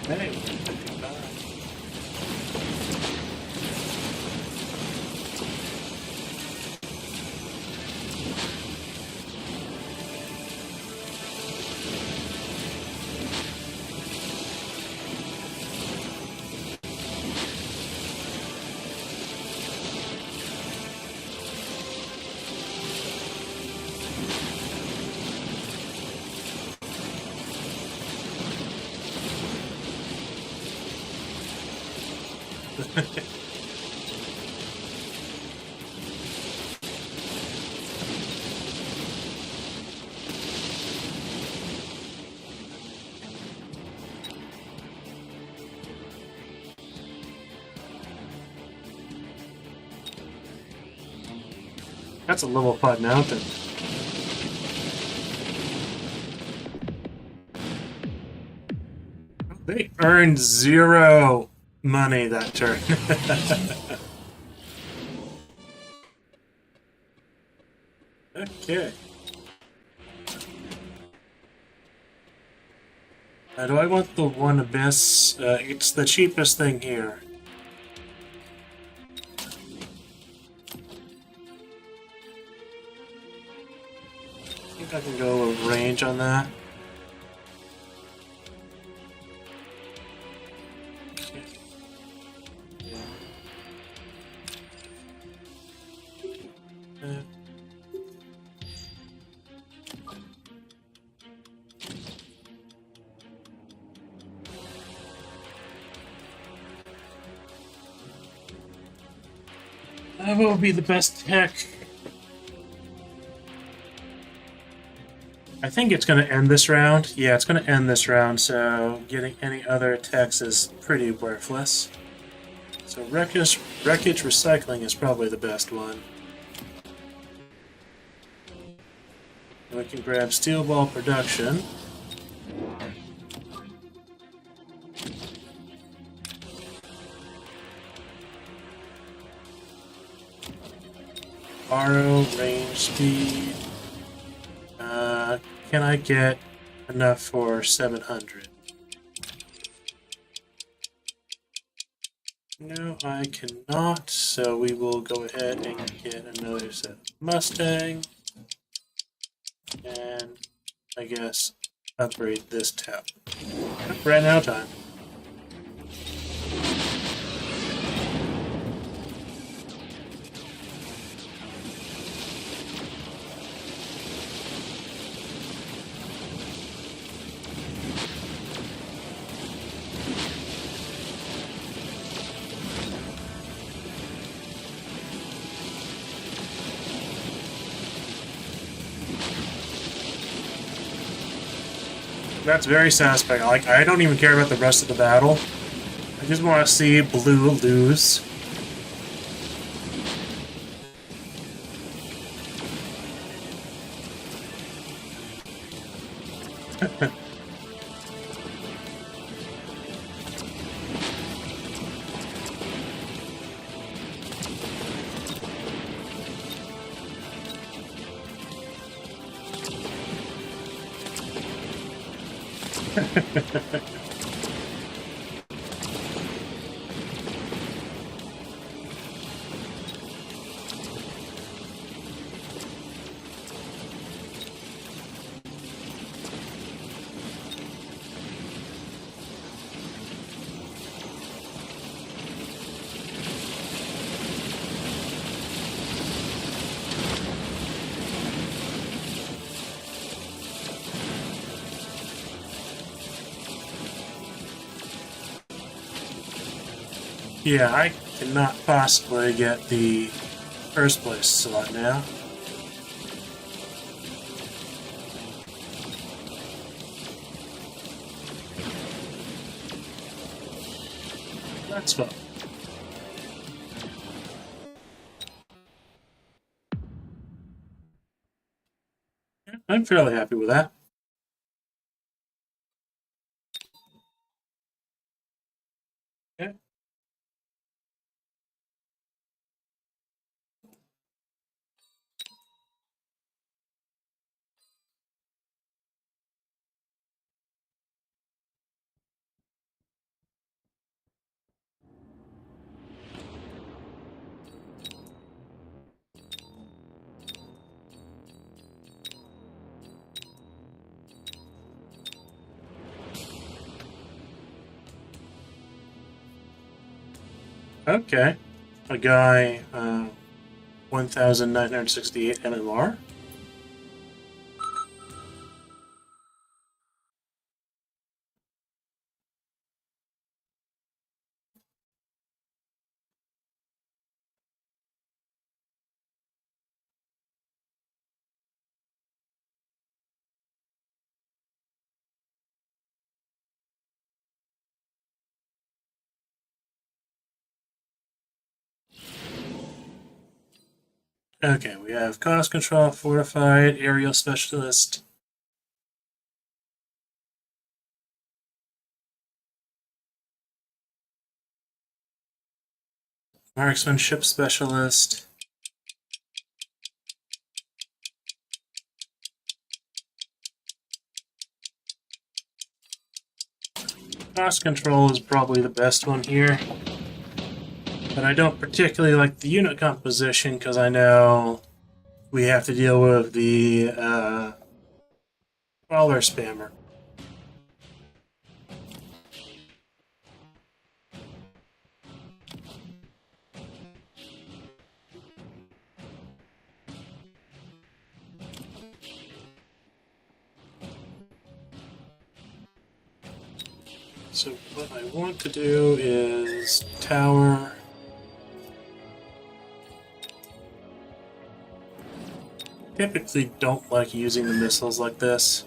Hey, 55. That's a level 5 mountain. They earned 0 money that turn. Okay. Do I want the one abyss? It's the cheapest thing here. I think I can go a range on that. That will be the best tech. I think it's going to end this round. Yeah, it's going to end this round, so getting any other attacks is pretty worthless. So wreckage recycling is probably the best one. We can grab steel ball production. Borrow, range, speed. Can I get enough for 700? No, I cannot, so we will go ahead and get another set of Mustang. And I guess upgrade this tower. Right now time. That's very satisfying. Like, I don't even care about the rest of the battle. I just want to see blue lose. Yeah, I cannot possibly get the first place slot now. That's fun. Yeah, I'm fairly happy with that. Okay. Okay. A guy, 1968 MMR. Okay, we have cost control, fortified, aerial specialist. Marksmanship specialist. Cost control is probably the best one here. But I don't particularly like the unit composition because I know we have to deal with the crawler spammer. So what I want to do is tower. Typically don't like using the missiles like this.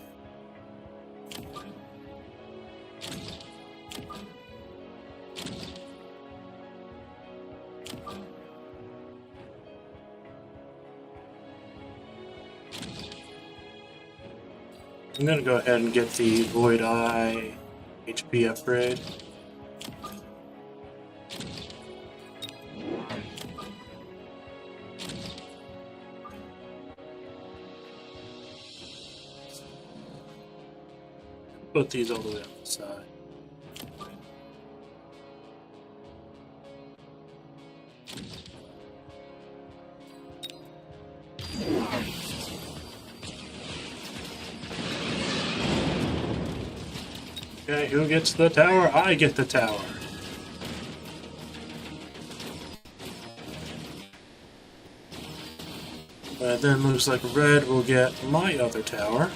I'm gonna go ahead and get the Void Eye HP upgrade. Put these all the way on the side. Okay, who gets the tower? I get the tower. Then looks like red will get my other tower.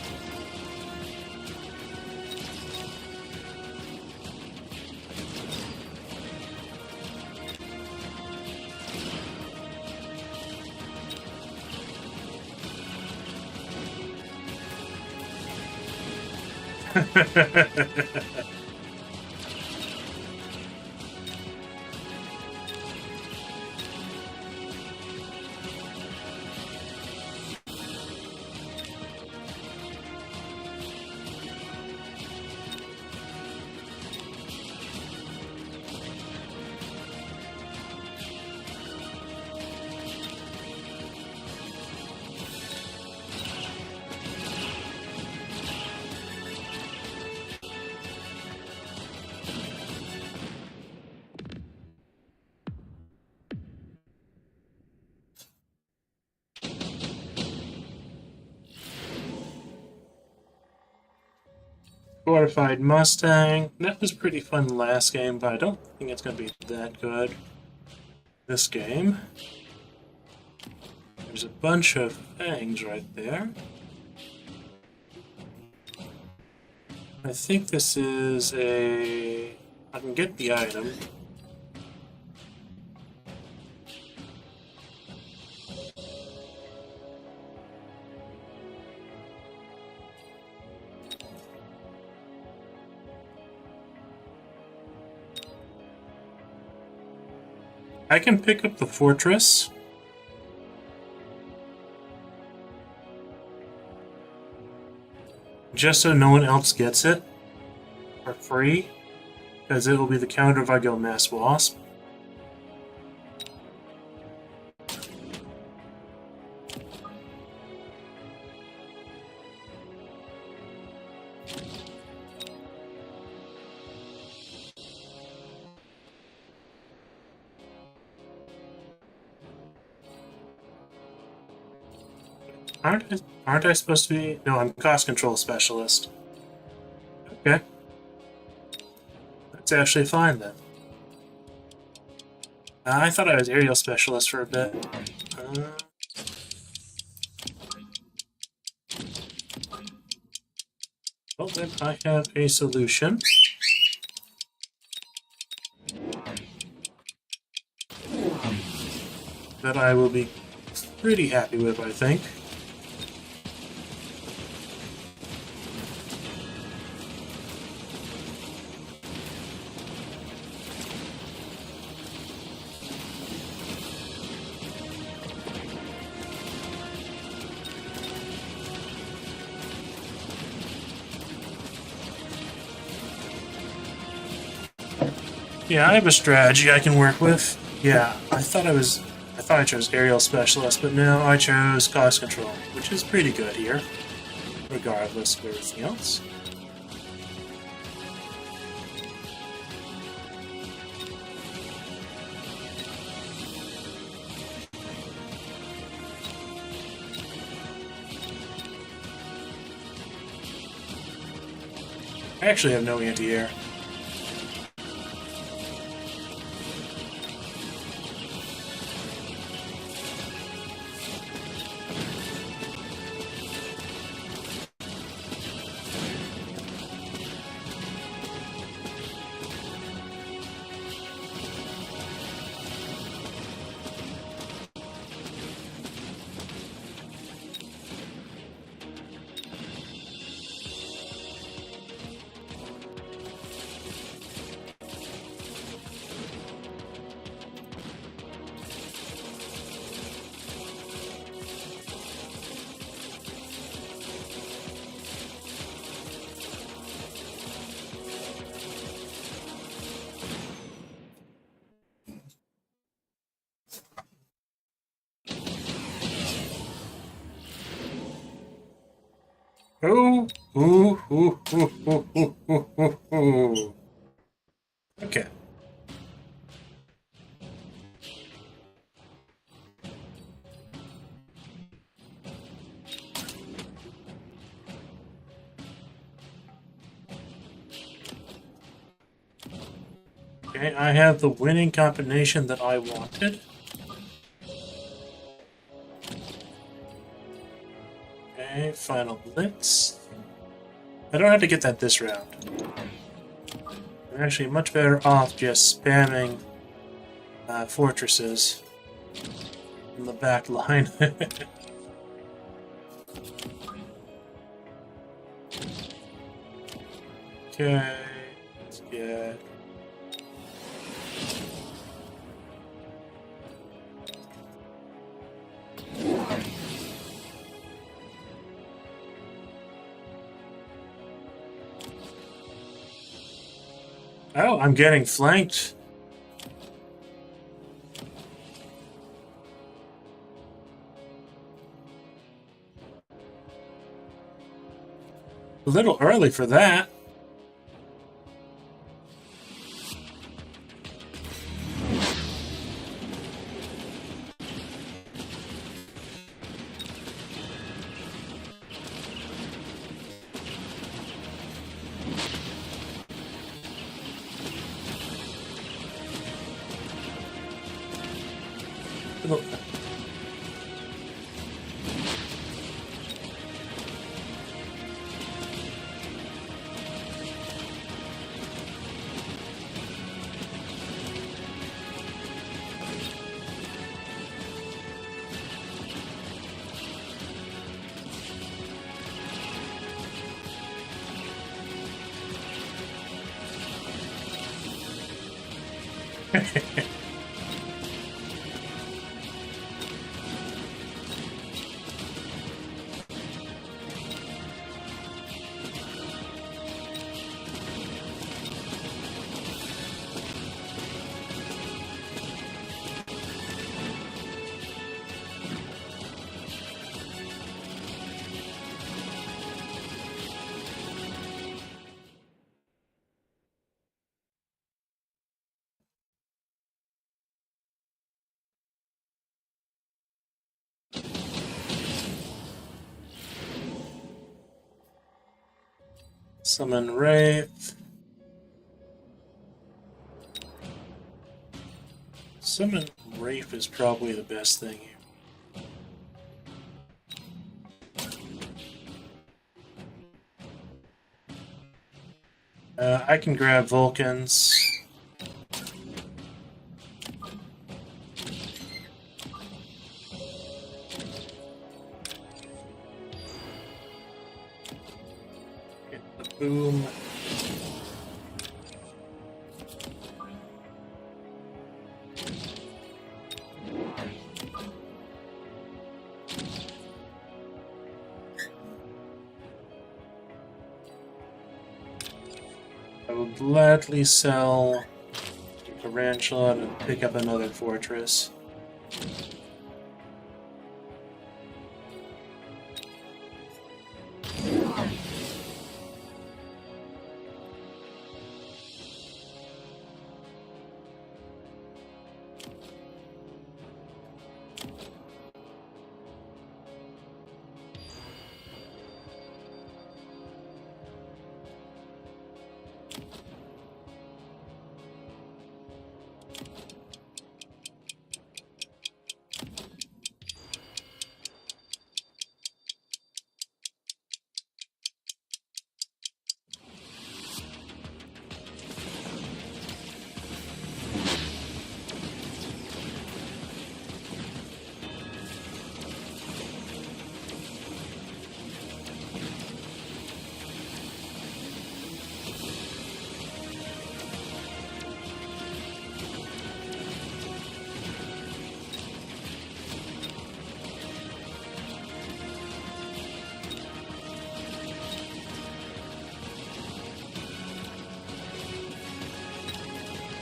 Fortified Mustang. That was pretty fun last game, but I don't think it's going to be that good this game. There's a bunch of fangs right there. I think this is a... I can get the item. I can pick up the fortress. Just so no one else gets it for free, because it will be the counter if I go Mass Wasp. Aren't I supposed to be? No, I'm cost control specialist. Okay. That's actually fine then. I thought I was aerial specialist for a bit. Well then, I have a solution. That I will be pretty happy with, I think. Yeah, I have a strategy I can work with. Yeah, I thought I chose aerial specialist, but no, I chose cost control, which is pretty good here, regardless of everything else. I actually have no anti-air. Ooh, ooh, ooh, ooh, ooh, ooh, ooh, ooh, ooh. Okay. Okay, I have the winning combination that I wanted. Okay, final blitz. I don't have to get that this round. I'm actually much better off just spamming fortresses in the back line. Okay, let's get... Oh, I'm getting flanked. A little early for that. Little- Summon Wraith. Summon Wraith is probably the best thing here. I can grab Vulcans. Get the boom. I will gladly sell the Tarantula and pick up another fortress.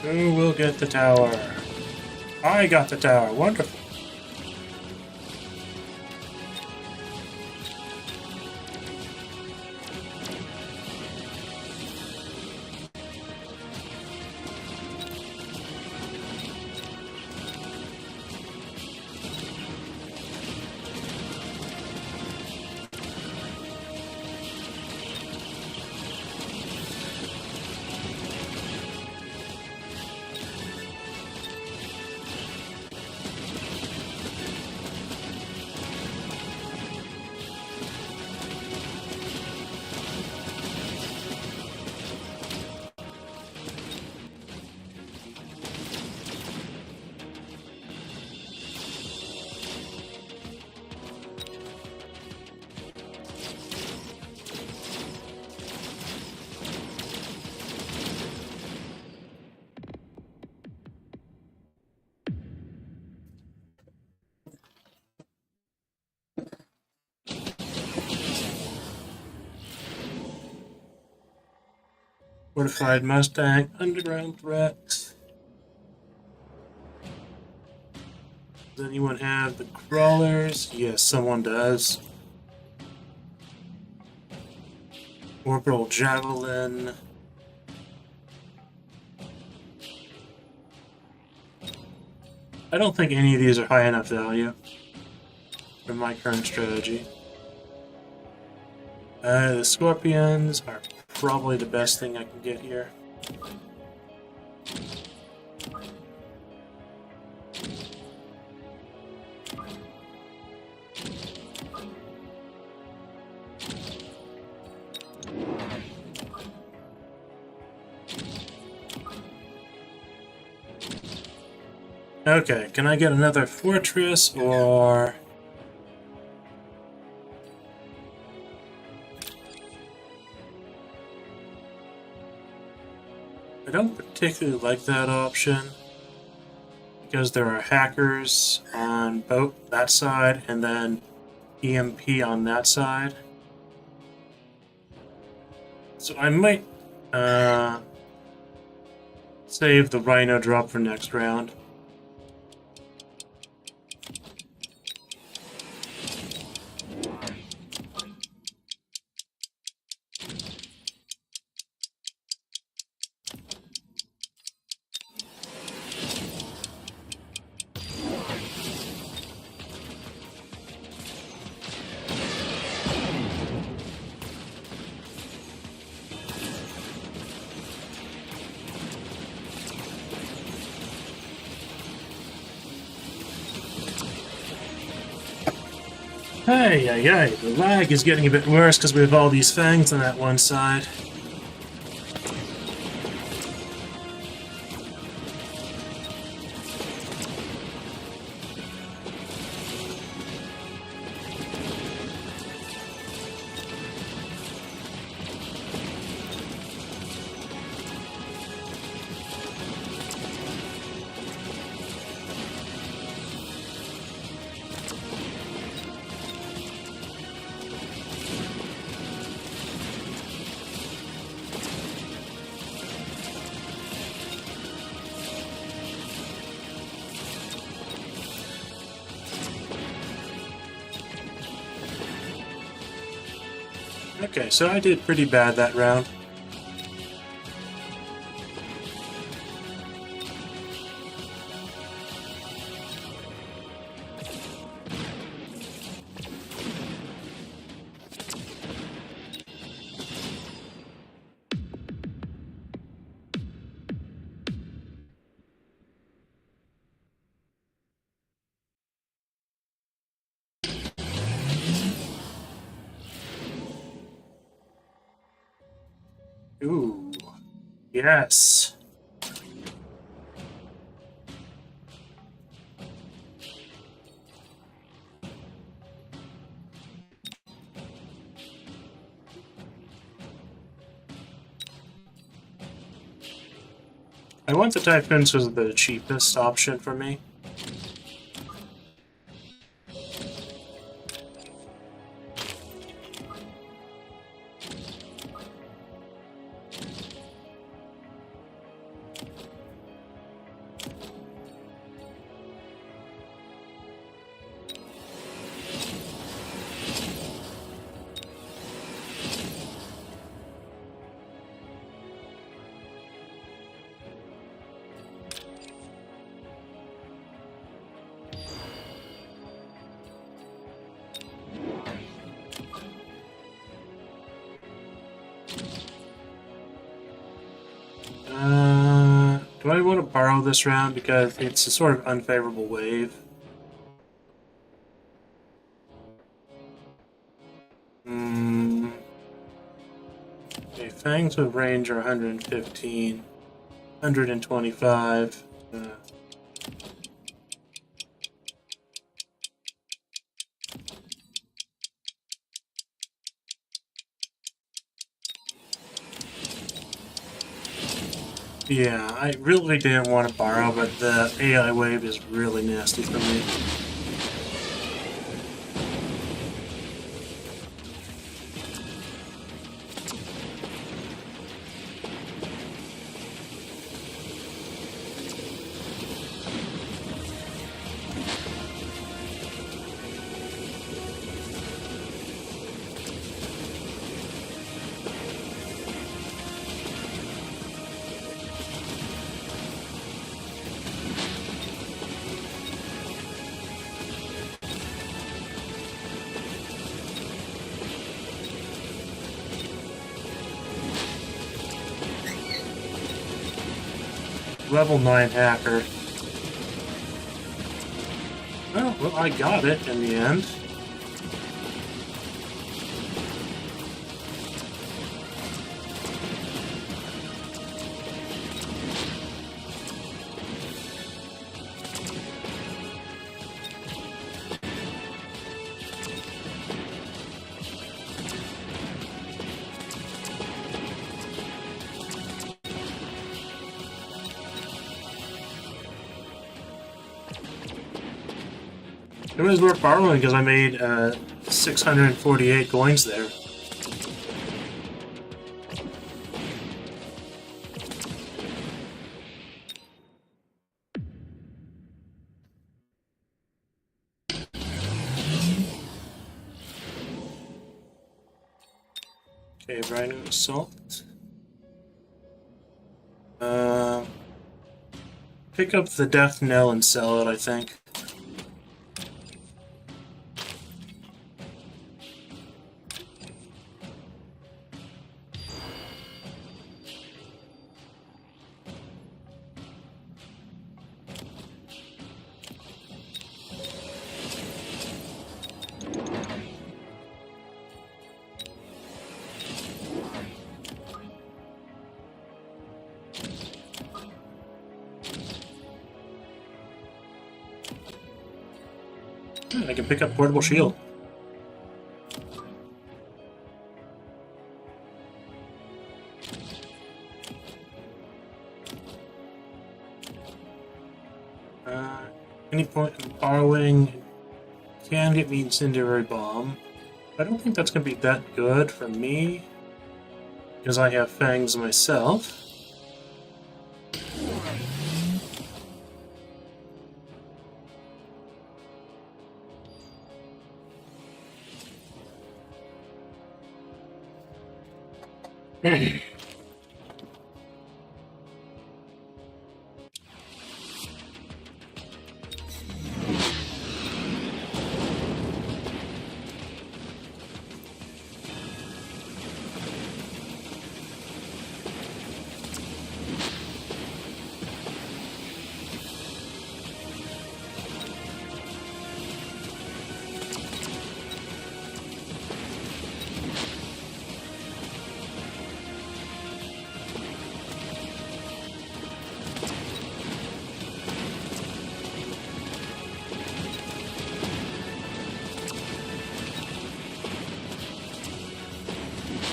Who will get the tower? I got the tower. Wonderful. Fortified Mustang, underground threat. Does anyone have the crawlers? Yes, someone does. Orbital Javelin. I don't think any of these are high enough value for my current strategy. The Scorpions are probably the best thing I can get here. Okay, can I get another fortress, or... I don't particularly like that option, because there are hackers on both that side, and then EMP on that side. So I might save the Rhino drop for next round. Hey, the lag is getting a bit worse because we have all these fangs on that one side. Okay, so I did pretty bad that round. Ooh, yes. I want the Typhoons was the cheapest option for me. Do I want to borrow this round because it's a sort of unfavorable wave? Okay, Fangs with range are 115, 125. Yeah, I really didn't want to borrow, but the AI wave is really nasty for me. level 9 hacker. Well, I got it in the end. It was worth borrowing because I made 648 coins there. Okay, Rhino Assault. Pick up the Death Knell and sell it, I think. I can pick up Portable Shield. Any point in borrowing can get me Incendiary Bomb. I don't think that's going to be that good for me, because I have Fangs myself.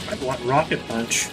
I want Rocket Punch.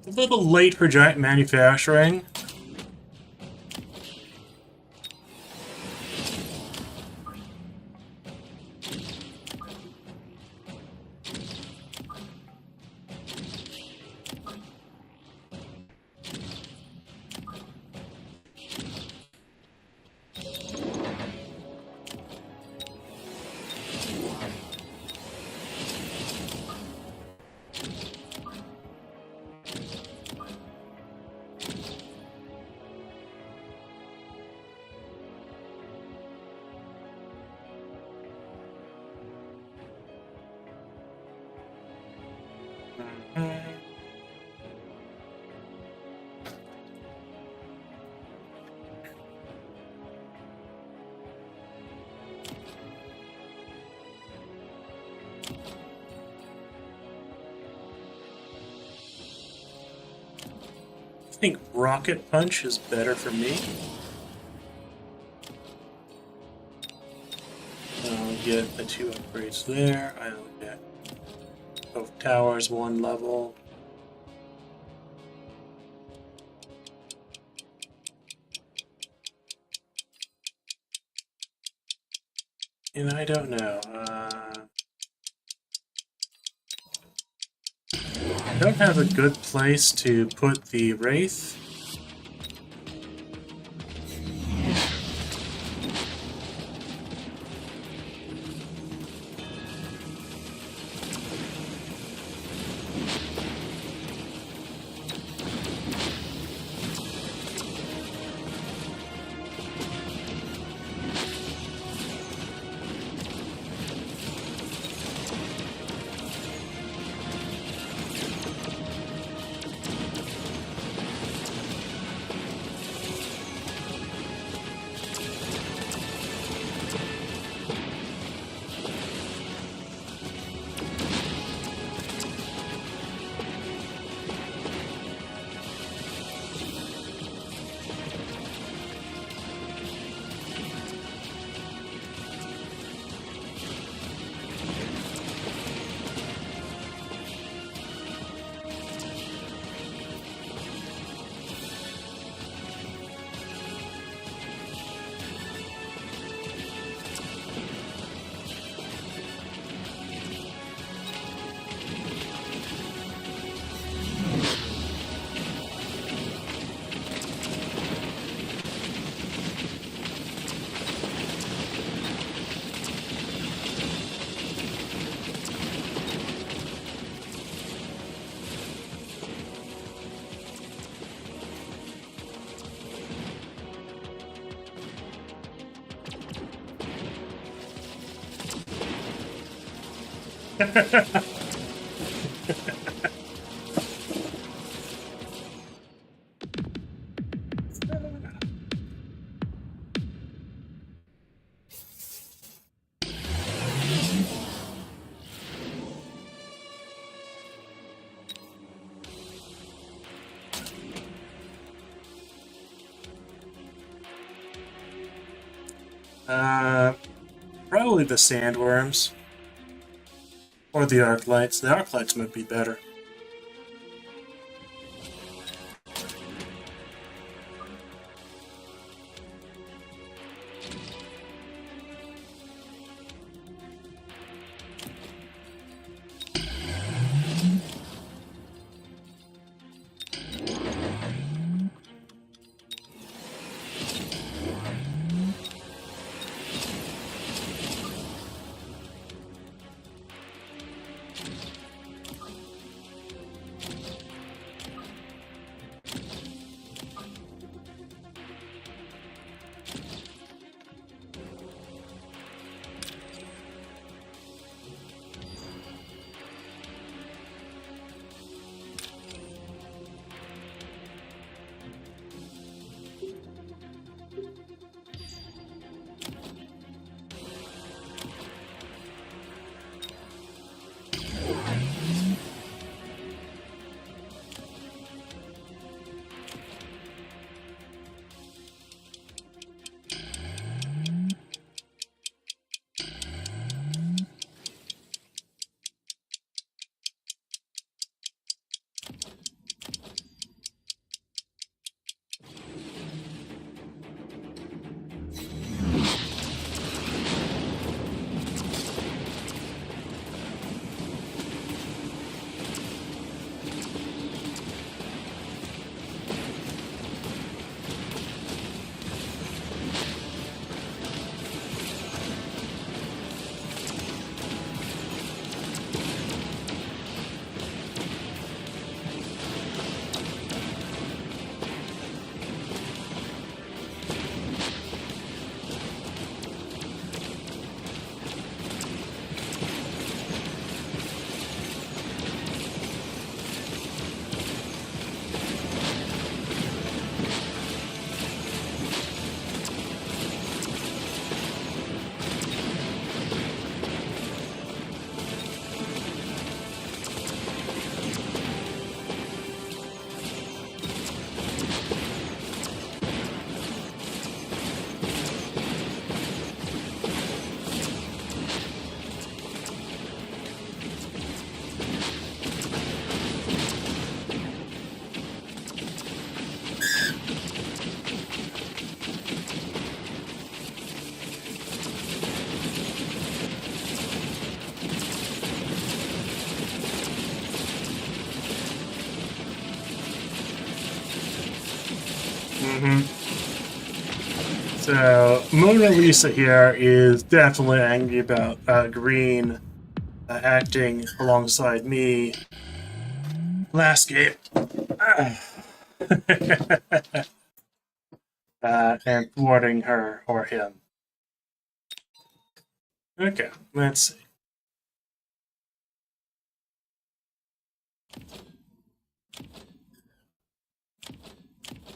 A little late for giant manufacturing. think Rocket Punch is better for me. I'll get the 2 upgrades there. I'll get both towers 1 level. And I don't know. I don't have a good place to put the Wraith. Probably the sandworms. Or the arc lights. The arc lights might be better. So, Mona Lisa here is definitely angry about Green acting alongside me last game. And thwarting her or him. Okay, let's see.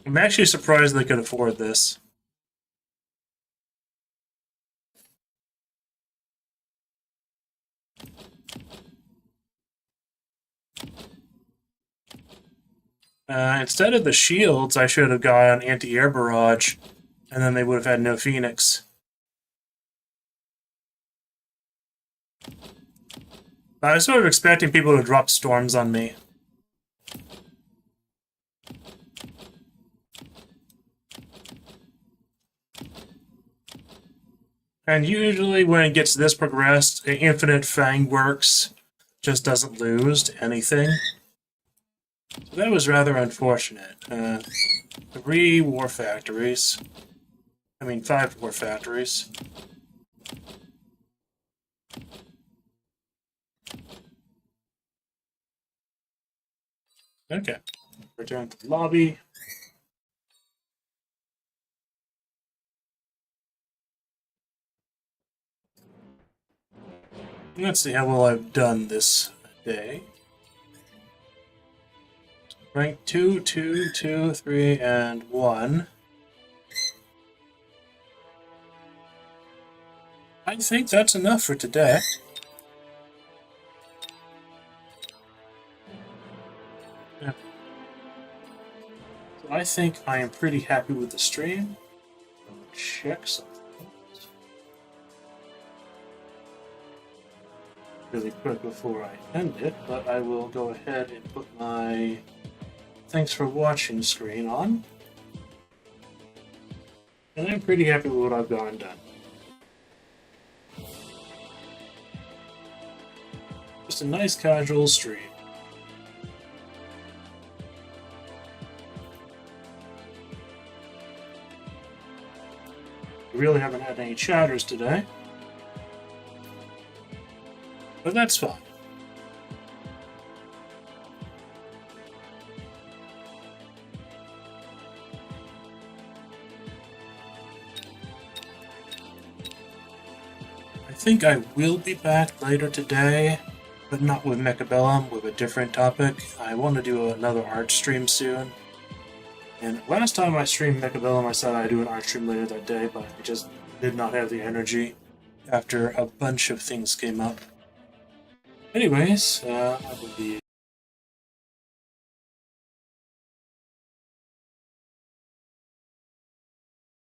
I'm actually surprised they could afford this. Instead of the shields, I should have gone anti-air barrage, and then they would have had no Phoenix. I was sort of expecting people to drop storms on me. And usually when it gets this progressed, Infinite Fang works, just doesn't lose to anything. So that was rather unfortunate. 3 war factories. I mean, 5 war factories. Okay. Return to the lobby. Let's see how well I've done this day. Rank 2, 2, 2, 3, and 1. I think that's enough for today. Yeah. So I think I am pretty happy with the stream. Check something really quick before I end it, but I will go ahead and put my thanks for watching screen on. And I'm pretty happy with what I've gone and done. Just a nice casual stream. We really haven't had any chatters today. But that's fine. I think I will be back later today, but not with Mechabellum, with a different topic. I want to do another art stream soon. And last time I streamed Mechabellum, I said I'd do an art stream later that day, but I just did not have the energy after a bunch of things came up. Anyways, I will be